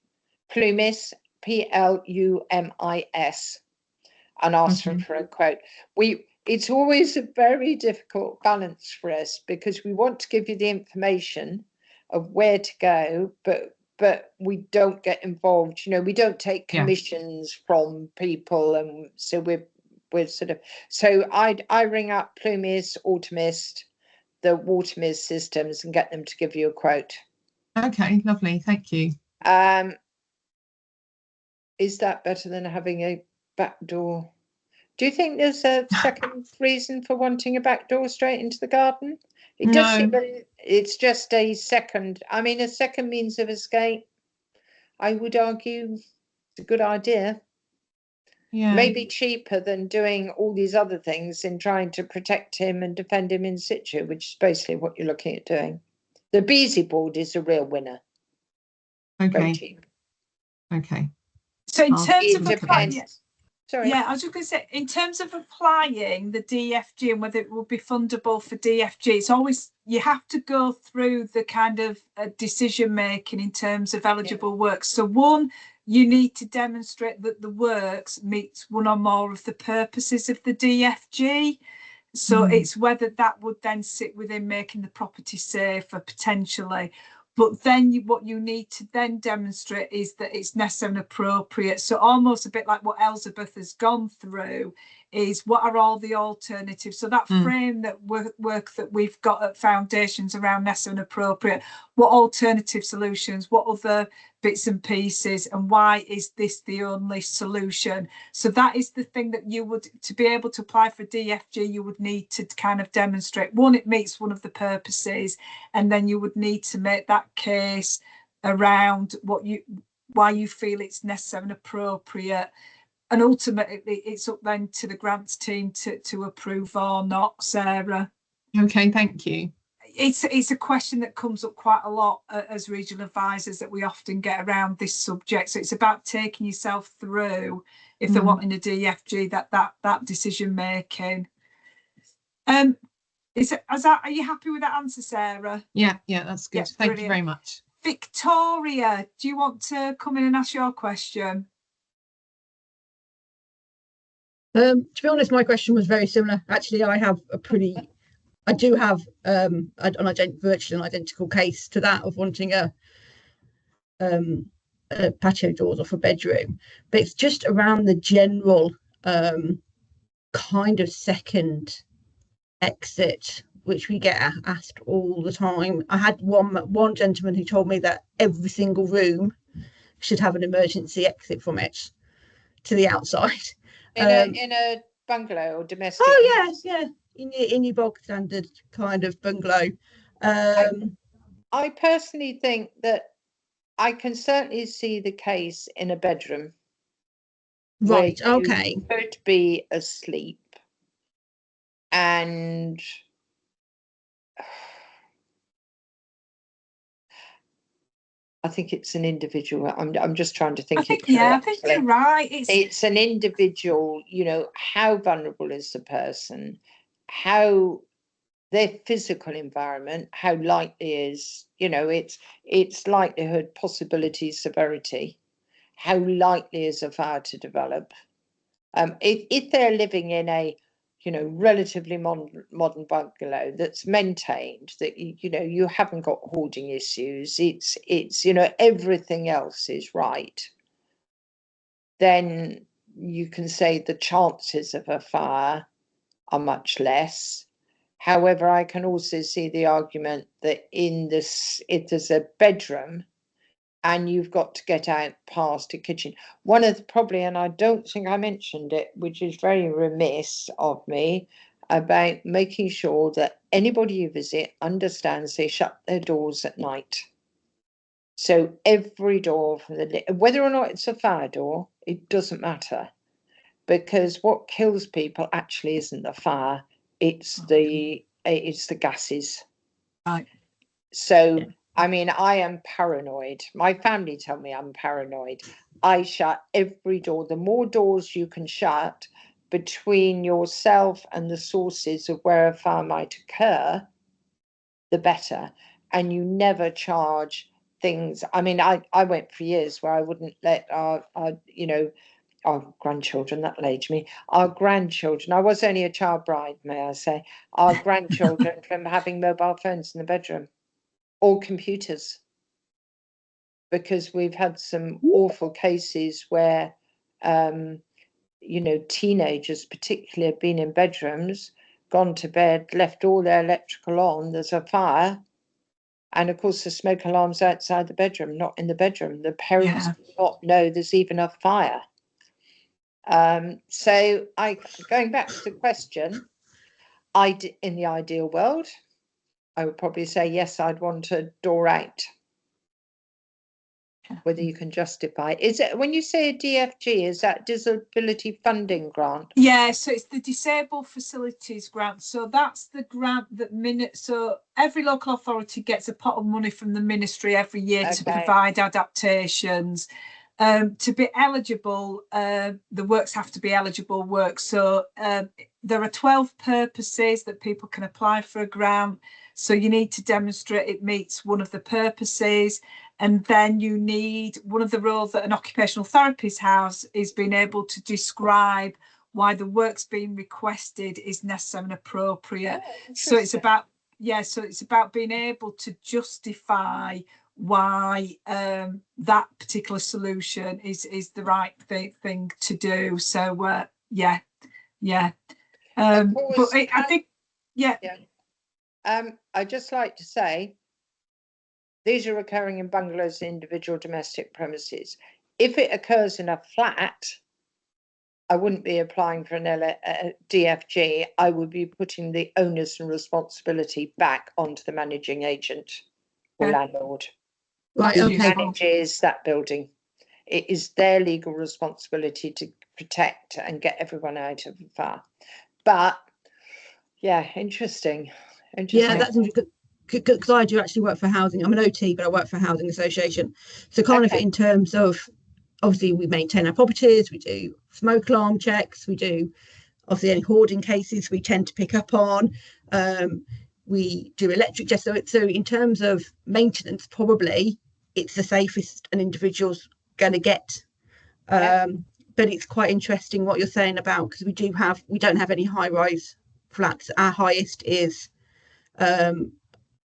Speaker 1: Plumis, Plumis, and ask for a quote. It's always a very difficult balance for us because we want to give you the information of where to go, but we don't get involved. You know, we don't take commissions from people, and so we're sort of. So I ring up Plumis, Automist, the water mist systems, and get them to give you a quote.
Speaker 6: Okay, lovely, thank you.
Speaker 1: Is that better than having a back door? Do you think there's a second reason for wanting a back door straight into the garden? It does seem that it's just a second. I mean, a second means of escape. I would argue it's a good idea.
Speaker 6: Yeah.
Speaker 1: Maybe cheaper than doing all these other things in trying to protect him and defend him in situ, which is basically what you're looking at doing. The Beezy board is a real winner.
Speaker 6: Okay.
Speaker 1: Very cheap.
Speaker 6: Okay.
Speaker 4: So in terms of
Speaker 1: applying, sorry.
Speaker 4: Yeah, I was just going to say, in terms of applying the DFG and whether it will be fundable for DFG, it's always, you have to go through the kind of decision making in terms of eligible works. So one, you need to demonstrate that the works meets one or more of the purposes of the DFG. So it's whether that would then sit within making the property safer potentially. But then what you need to then demonstrate is that it's necessary and appropriate. So almost a bit like what Elspeth has gone through is what are all the alternatives? So that frame that work that we've got at Foundations around necessary and appropriate, what alternative solutions, what other bits and pieces, and why is this the only solution? So that is the thing that you would, to be able to apply for DFG, you would need to kind of demonstrate, one, it meets one of the purposes, and then you would need to make that case around why you feel it's necessary and appropriate. And ultimately, it's up then to the grants team to approve or not, Sarah.
Speaker 6: Okay, thank you.
Speaker 4: It's a question that comes up quite a lot as regional advisors that we often get around this subject. So it's about taking yourself through, if they're wanting a DFG, that decision making. Are you happy with that answer, Sarah?
Speaker 6: Yeah, that's good. Thank you very much.
Speaker 4: Victoria, do you want to come in and ask your question?
Speaker 7: To be honest, my question was very similar. Actually, I do have virtually an identical case to that of wanting a patio doors off a bedroom, but it's just around the general kind of second exit, which we get asked all the time. I had one gentleman who told me that every single room should have an emergency exit from it to the outside.
Speaker 1: In a bungalow or domestic?
Speaker 7: Oh yeah. In your bog standard kind of bungalow.
Speaker 1: I personally think that I can certainly see the case in a bedroom.
Speaker 7: Right, okay.
Speaker 1: You could be asleep, and I think it's an individual. I'm just trying to think
Speaker 4: I think,
Speaker 1: it
Speaker 4: yeah, I think you're
Speaker 1: correctly.
Speaker 4: right.
Speaker 1: It's an individual, you know, how vulnerable is the person, how their physical environment, how likely is, you know, it's likelihood, possibility, severity, how likely is a fire to develop. If they're living in a, you know, relatively modern bungalow that's maintained, that you know, you haven't got hoarding issues, it's you know, everything else is right, then you can say the chances of a fire are much less. However, I can also see the argument that in this, if there's a bedroom and you've got to get out past a kitchen, one of the probably, and I don't think I mentioned it, which is very remiss of me, about making sure that anybody you visit understands they shut their doors at night. So every door from the, whether or not it's a fire door, it doesn't matter, because what kills people actually isn't the fire, it's the gases.
Speaker 4: Right.
Speaker 1: So I mean, I am paranoid. My family tell me I'm paranoid. I shut every door. The more doors you can shut between yourself and the sources of where a fire might occur, the better. And you never charge things. I mean, I went for years where I wouldn't let our you know, our grandchildren, that'll age me, our grandchildren, I was only a child bride, may I say, our grandchildren from having mobile phones in the bedroom or computers, because we've had some awful cases where, you know, teenagers particularly have been in bedrooms, gone to bed, left all their electrical on, there's a fire, and of course the smoke alarm's outside the bedroom, not in the bedroom. The parents do not know there's even a fire. So going back to the question, in the ideal world, I would probably say yes, I'd want a door out. Whether you can justify, is it, when you say a DFG, is that disability funding grant?
Speaker 4: Yeah, so it's the Disabled Facilities Grant. So that's the grant that so every local authority gets a pot of money from the ministry every year to provide adaptations. To be eligible, the works have to be eligible works. So there are 12 purposes that people can apply for a grant. So you need to demonstrate it meets one of the purposes. And then you need, one of the roles that an occupational therapist has is being able to describe why the work's being requested is necessary and appropriate. So it's about, so it's about being able to justify why that particular solution is the right thing to do. So but I think
Speaker 1: I'd just like to say, these are occurring in bungalows and individual domestic premises. If it occurs in a flat, I wouldn't be applying for a DFG. I would be putting the onus and responsibility back onto the managing agent or landlord.
Speaker 7: Right,
Speaker 1: who
Speaker 7: okay.
Speaker 1: manages that building. It is their legal responsibility to protect and get everyone out of the fire. But yeah, interesting.
Speaker 7: Yeah, that's interesting, because I do actually work for housing. I'm an OT, but I work for a housing association. So kind of in terms of, obviously we maintain our properties, we do smoke alarm checks, we do obviously any hoarding cases we tend to pick up on. We do electric checks. So in terms of maintenance, probably it's the safest an individual's going to get. But it's quite interesting what you're saying about, because we don't have any high-rise flats. Our highest is 2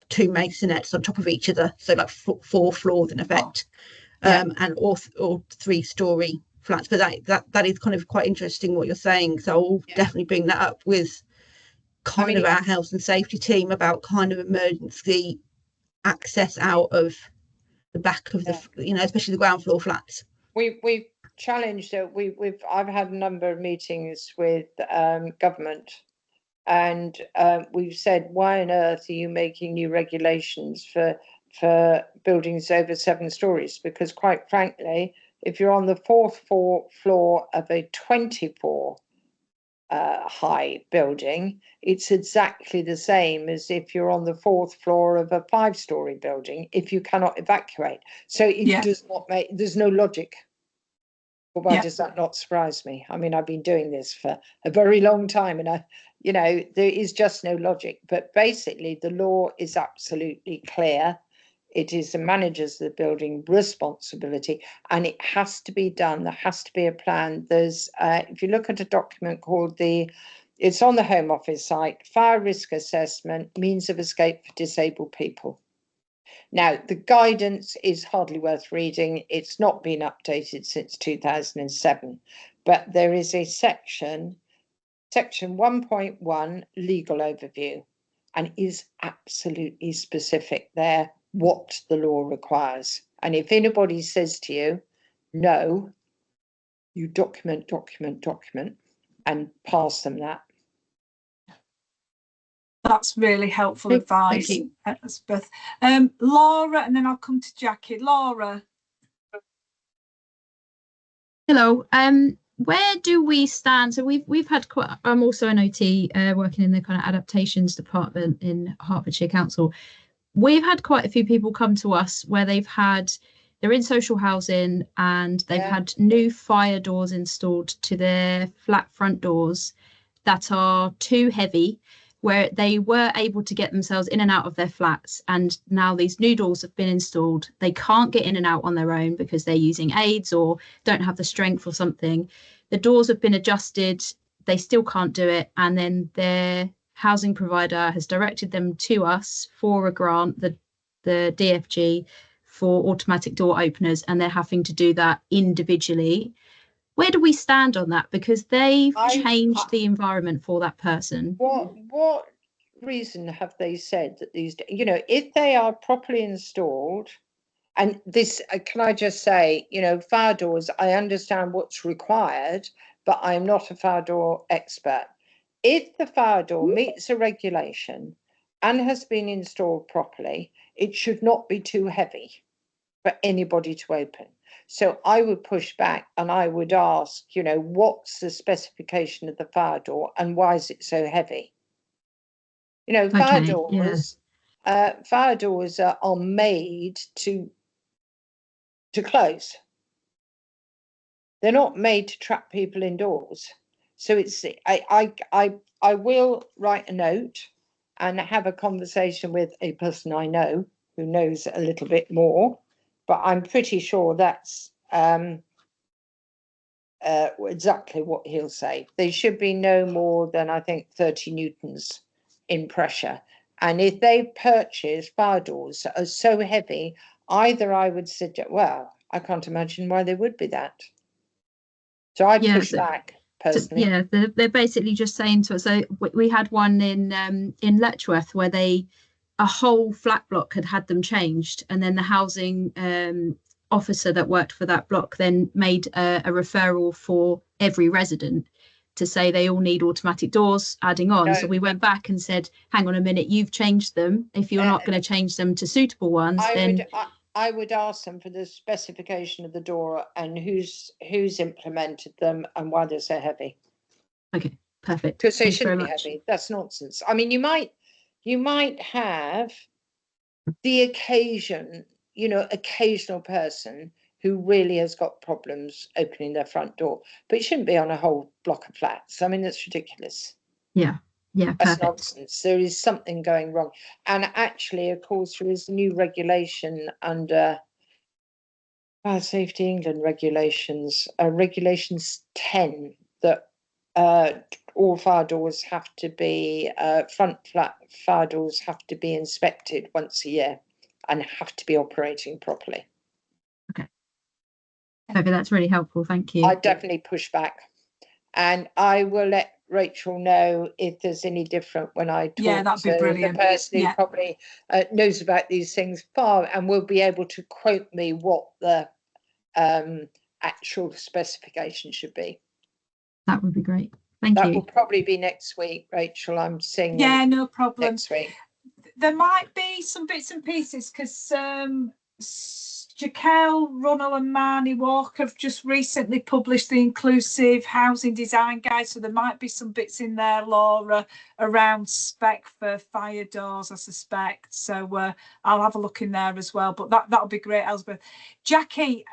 Speaker 7: masonettes on top of each other, so like 4 floors in effect, and or 3-story flats. But that is kind of quite interesting what you're saying. So I'll definitely bring that up with kind of our health and safety team about kind of emergency access out of the back of the, you know, especially the ground floor flats.
Speaker 1: We've challenged it. I've had a number of meetings with government, and we've said, why on earth are you making new regulations for buildings over 7 stories? Because quite frankly, if you're on the 4th floor of a 24 high building, it's exactly the same as if you're on the 4th floor of a 5-story building if you cannot evacuate. So it does not make, there's no logic. Well, why does that not surprise me? I mean, I've been doing this for a very long time, and there is just no logic. But basically, the law is absolutely clear. It is the manager's of the building responsibility, and it has to be done. There has to be a plan. There's, if you look at a document called it's on the Home Office site, Fire Risk Assessment, Means of Escape for Disabled People. Now, the guidance is hardly worth reading. It's not been updated since 2007, but there is a section 1.1, legal overview, and is absolutely specific there what the law requires. And if anybody says to you, no, you document, and pass them that.
Speaker 4: That's really helpful advice, Elspeth. Laura, and then I'll come to Jackie. Laura.
Speaker 8: Hello. Where do we stand? So we've had quite. I'm also an OT working in the kind of adaptations department in Hertfordshire Council. We've had quite a few people come to us where they're in social housing and they've had new fire doors installed to their flat front doors that are too heavy, where they were able to get themselves in and out of their flats, and now these new doors have been installed. They can't get in and out on their own because they're using aids or don't have the strength or something. The doors have been adjusted, they still can't do it, and then their housing provider has directed them to us for a grant, the DFG, for automatic door openers, and they're having to do that individually. Where do we stand on that? Because they've changed the environment for that person.
Speaker 1: What reason have they said that these, if they are properly installed, and this, can I just say, fire doors, I understand what's required, but I'm not a fire door expert. If the fire door meets a regulation and has been installed properly, it should not be too heavy for anybody to open. So I would push back and I would ask, what's the specification of the fire door and why is it so heavy? Fire doors are made to close. They're not made to trap people indoors. So it's I will write a note and have a conversation with a person I know who knows a little bit more, but I'm pretty sure that's exactly what he'll say. They should be no more than, I think, 30 newtons in pressure. And if they purchase fire doors that are so heavy, either I would suggest, well, I can't imagine why they would be that. So I push back personally.
Speaker 8: So, they're basically just saying to us. So we had one in Letchworth where a whole flat block had them changed, and then the housing officer that worked for that block then made a referral for every resident to say they all need automatic doors adding on. So we went back and said, hang on a minute, you've changed them. If you're not going to change them to suitable ones,
Speaker 1: I would ask them for the specification of the door and who's implemented them and why they're so heavy.
Speaker 8: Okay, perfect.
Speaker 1: Because they shouldn't be heavy. That's nonsense. I mean, you might have the occasional person who really has got problems opening their front door, but it shouldn't be on a whole block of flats. I mean, that's ridiculous.
Speaker 8: Yeah,
Speaker 1: that's nonsense. There is something going wrong. And actually, of course, there is new regulation under Fire Safety England regulations, regulations 10, that all fire doors have to be, front flat fire doors have to be inspected once a year and have to be operating properly.
Speaker 8: Okay. Okay, that's really helpful. Thank you.
Speaker 1: I definitely push back, and I will let Rachel know if there's any different when I talk
Speaker 4: that'd be brilliant.
Speaker 1: The person who probably knows about these things far and will be able to quote me what the actual specification should be.
Speaker 8: That would be great. Thank you.
Speaker 1: That will probably be next week, Rachel. I'm seeing.
Speaker 4: Yeah, no problem.
Speaker 1: Next week.
Speaker 4: There might be some bits and pieces because Jaquel Runnell and Marnie Walker have just recently published the Inclusive Housing Design Guide, so there might be some bits in there, Laura, around spec for fire doors, I suspect. So I'll have a look in there as well. But that'll be great, Elspeth. Jackie,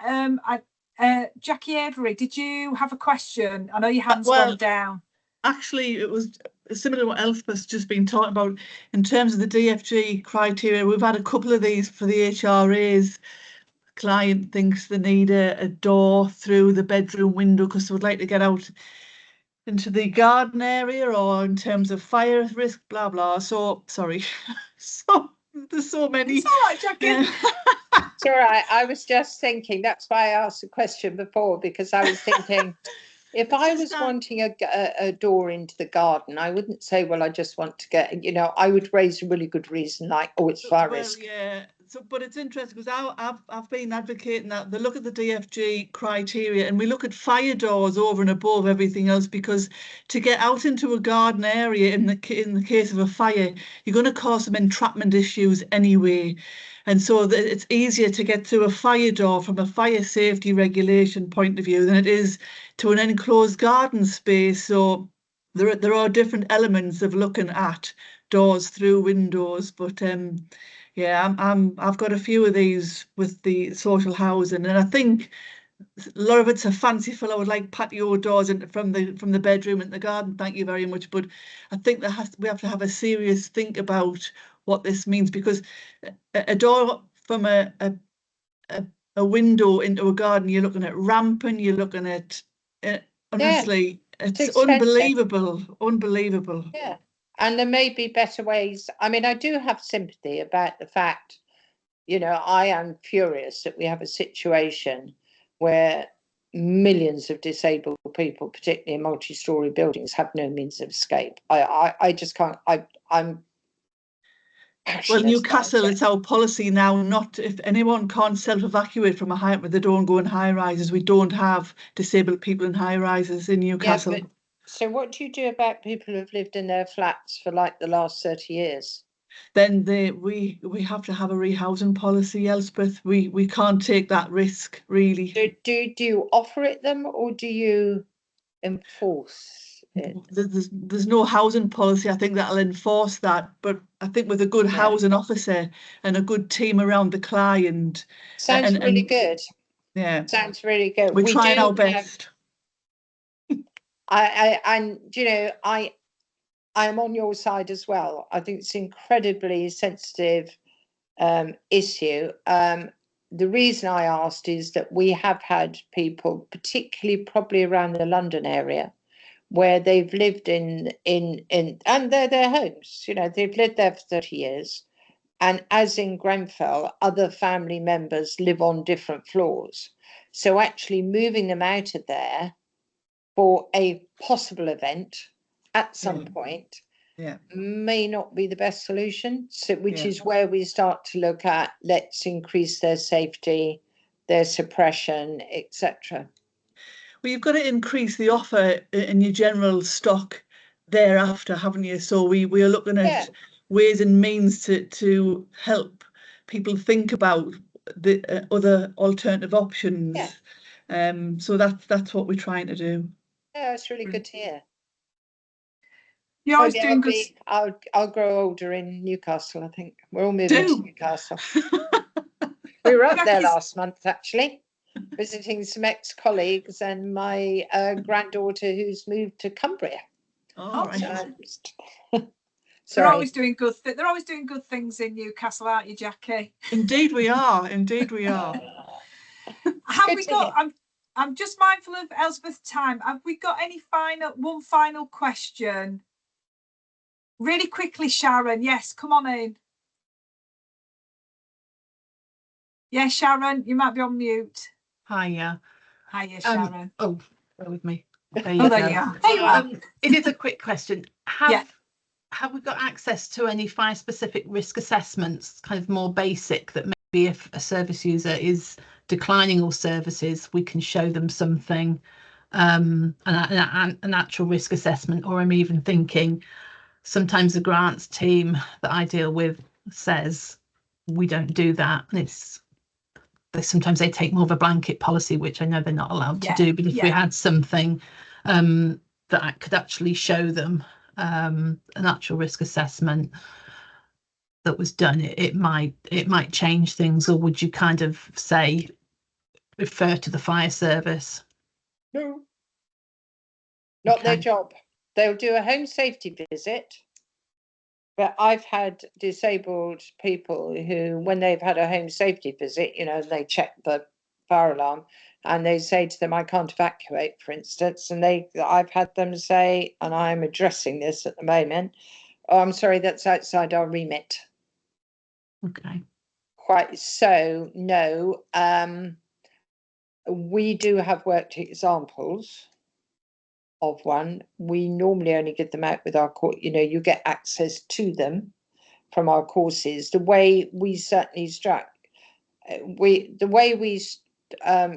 Speaker 4: Jackie Avery, did you have a question? I know your hand's gone down.
Speaker 9: Actually, it was similar to what Elspeth's just been talking about in terms of the DFG criteria. We've had a couple of these for the HRAs. Client thinks they need a door through the bedroom window because they would like to get out into the garden area, or in terms of fire risk, blah blah. So sorry, so there's so many.
Speaker 4: It's all right, Jackie.
Speaker 9: Yeah.
Speaker 1: It's all right. I was just thinking, that's why I asked the question before, because I was thinking, if I was wanting a door into the garden, I wouldn't say, well, I just want to get, I would raise a really good reason, like, oh, it's fire risk.
Speaker 9: Yeah. So, but it's interesting because I've been advocating that they look at the DFG criteria and we look at fire doors over and above everything else, because to get out into a garden area in the case of a fire, you're going to cause some entrapment issues anyway. And so it's easier to get through a fire door from a fire safety regulation point of view than it is to an enclosed garden space. So there are different elements of looking at doors through windows, but yeah, I've got a few of these with the social housing, and I think a lot of it's a fancy fellow would like patio doors from the bedroom and the garden. Thank you very much, but I think we have to have a serious think about what this means, because a door from a window into a garden, you're looking at ramping, you're looking at honestly, it's unbelievable.
Speaker 1: Yeah. And there may be better ways. I mean, I do have sympathy about the fact, I am furious that we have a situation where millions of disabled people, particularly in multi-storey buildings, have no means of escape. I just can't. I'm.
Speaker 9: Well, Newcastle, it's our policy now, not if anyone can't self-evacuate from a high, they don't go in high rises. We don't have disabled people in high rises in Newcastle.
Speaker 1: Yeah, so what do you do about people who've lived in their flats for like the last 30 years?
Speaker 9: Then we have to have a rehousing policy, Elspeth. We can't take that risk, really.
Speaker 1: Do you offer it them, or do you enforce it?
Speaker 9: There's no housing policy, I think, that'll enforce that. But I think with a good housing officer and a good team around the client.
Speaker 1: Sounds really good.
Speaker 9: Yeah.
Speaker 1: Sounds really good.
Speaker 9: We're trying our best.
Speaker 1: I'm on your side as well. I think it's an incredibly sensitive issue. The reason I asked is that we have had people, particularly probably around the London area, where they've lived in and they're their homes. They've lived there for 30 years. And as in Grenfell, other family members live on different floors. So actually moving them out of there for a possible event at some point may not be the best solution. So which is where we start to look at, let's increase their safety, their suppression, etc.
Speaker 9: Well, you've got to increase the offer in your general stock thereafter, haven't you? So we are looking at ways and means to help people think about the other alternative options. So that's what we're trying to do.
Speaker 1: Yeah, it's really good to hear.
Speaker 4: You're always doing good.
Speaker 1: I'll grow older in Newcastle, I think. We're all moving to Newcastle. We were up there last month, actually, visiting some ex-colleagues and my granddaughter who's moved to Cumbria.
Speaker 4: Oh, right. They're always doing good. They're always doing good things in Newcastle, aren't you, Jackie?
Speaker 9: Indeed, we are. Indeed, we are.
Speaker 4: Have we got? I'm just mindful of Elspeth's time. Have we got one final question? Really quickly, Sharon. Yes, come on in. Yes, Sharon, you might be on mute.
Speaker 10: Hiya.
Speaker 4: Hiya, Sharon.
Speaker 10: Oh, bear with me.
Speaker 4: There you go. There you are. There you are.
Speaker 10: It is a quick question. Have we got access to any fire-specific risk assessments, kind of more basic, that maybe if a service user is declining all services, we can show them something, an actual risk assessment? Or I'm even thinking sometimes the grants team that I deal with says we don't do that, and sometimes they take more of a blanket policy, which I know they're not allowed to do. But if we had something that could actually show them an actual risk assessment that was done, it might change things. Or would you kind of say refer to the fire service?
Speaker 1: No, not their
Speaker 10: Okay.
Speaker 1: job. They'll do a home safety visit. But I've had disabled people who, when they've had a home safety visit, you know, they check the fire alarm and they say to them, I can't evacuate, for instance. And I've had them say, and I'm addressing this at the moment, oh, I'm sorry, that's outside our remit.
Speaker 10: Okay.
Speaker 1: Quite so, no. We do have worked examples of one. We normally only give them out with our court, you know, you get access to them from our courses. The way we certainly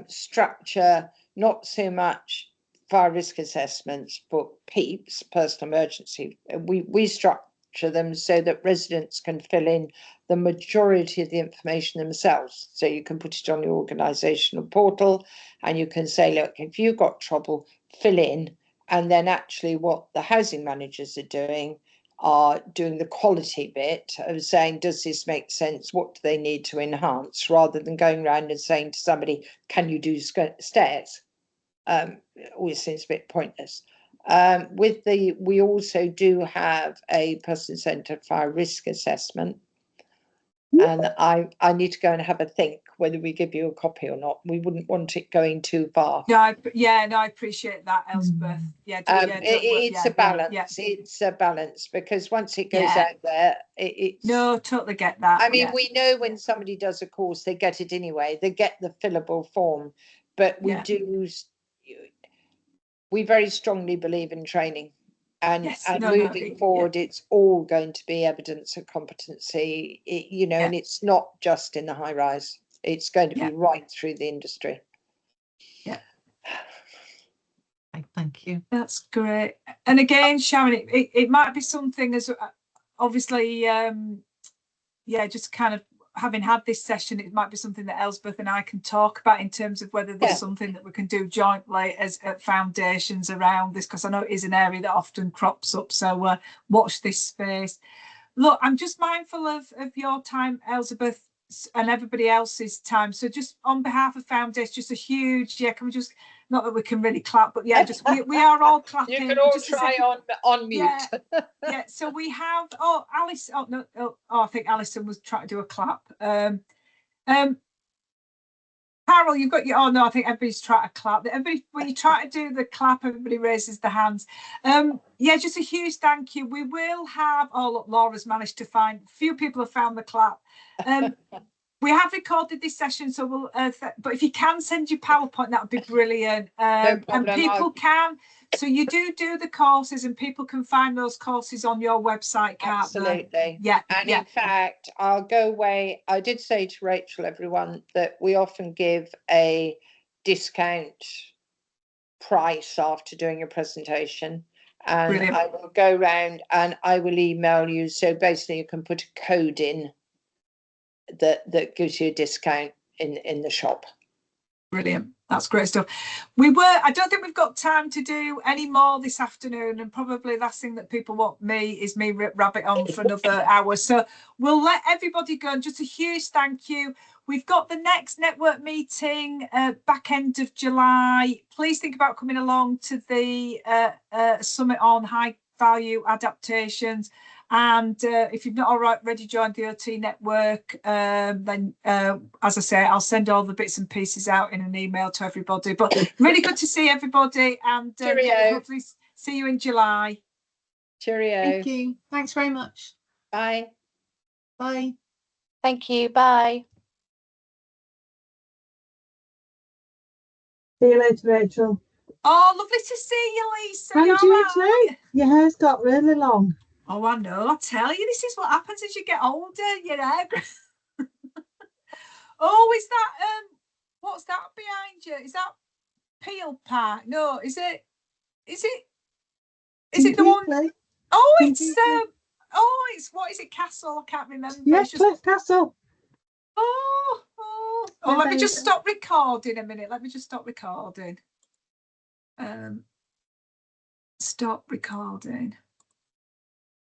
Speaker 1: structure not so much fire risk assessments, but PEEPs, personal emergency, we structure them so that residents can fill in the majority of the information themselves. So you can put it on your organisational portal and you can say, look, if you've got trouble, fill in. And then actually what the housing managers are doing the quality bit of saying, does this make sense? What do they need to enhance? Rather than going around and saying to somebody, can you do stairs? Always seems a bit pointless. We also do have a person-centred fire risk assessment. And I need to go and have a think whether we give you a copy or not. We wouldn't want it going too far.
Speaker 4: No, I appreciate that, Elspeth.
Speaker 1: It's a balance.
Speaker 4: Yeah.
Speaker 1: It's a balance because once it goes out there, it's
Speaker 4: no, totally get that.
Speaker 1: I mean, we know when somebody does a course, they get it anyway. They get the fillable form, but we very strongly believe in training. And moving forward, it's all going to be evidence of competency, and it's not just in the high rise. It's going to be right through the industry.
Speaker 4: Yeah.
Speaker 10: Thank you.
Speaker 4: That's great. And again, Sharon, it might be something as obviously, just kind of having had this session, it might be something that Elspeth and I can talk about in terms of whether there's something that we can do jointly as foundations around this, because I know it is an area that often crops up. So watch this space. Look, I'm just mindful of your time, Elspeth, and everybody else's time. So just on behalf of Foundation, just a huge, can we just, not that we can really clap, but just we are all clapping.
Speaker 1: You can all try on mute.
Speaker 4: So we have, Alice, I think Alison was trying to do a clap. Carol, you've got your, I think everybody's trying to clap. Everybody, when you try to do the clap, everybody raises their hands. Just a huge thank you. We will have, look, Laura's managed to find, a few people have found the clap. We have recorded this session, so we'll, but if you can send your PowerPoint, that would be brilliant.
Speaker 1: No problem.
Speaker 4: And people can, so you do the courses and people can find those courses on your website, can't
Speaker 1: Absolutely.
Speaker 4: they? Yeah.
Speaker 1: And in fact, I'll go away. I did say to Rachel, everyone, that we often give a discount price after doing a presentation. And brilliant. I will go round and I will email you. So basically you can put a code in that gives you a discount in the shop.
Speaker 4: Brilliant. That's great stuff. I don't think we've got time to do any more this afternoon, and probably the last thing that people want is me rabbit on for another hour. So we'll let everybody go. And just a huge thank you. We've got the next network meeting back end of July. Please think about coming along to the summit on high value adaptations. And if you've not already joined the OT network, then as I say, I'll send all the bits and pieces out in an email to everybody. But really good to see everybody, and hopefully see you in July.
Speaker 1: Cheerio.
Speaker 10: Thank you. Thanks very much.
Speaker 1: Bye.
Speaker 10: Bye.
Speaker 11: Thank you. Bye.
Speaker 12: See you later, Rachel.
Speaker 4: Oh, lovely to see you, Lisa.
Speaker 12: And you too. Your hair's got really long.
Speaker 4: Oh, I know. I tell you, this is what happens as you get older, you know. Oh, is that what's that behind you? Is that Peel Park? No, is it the one? Oh, it's what is it, Castle? I can't remember.
Speaker 12: Yes, Cliff Castle.
Speaker 4: Oh, Oh, let me just stop recording a minute. Let me just stop recording. Stop recording.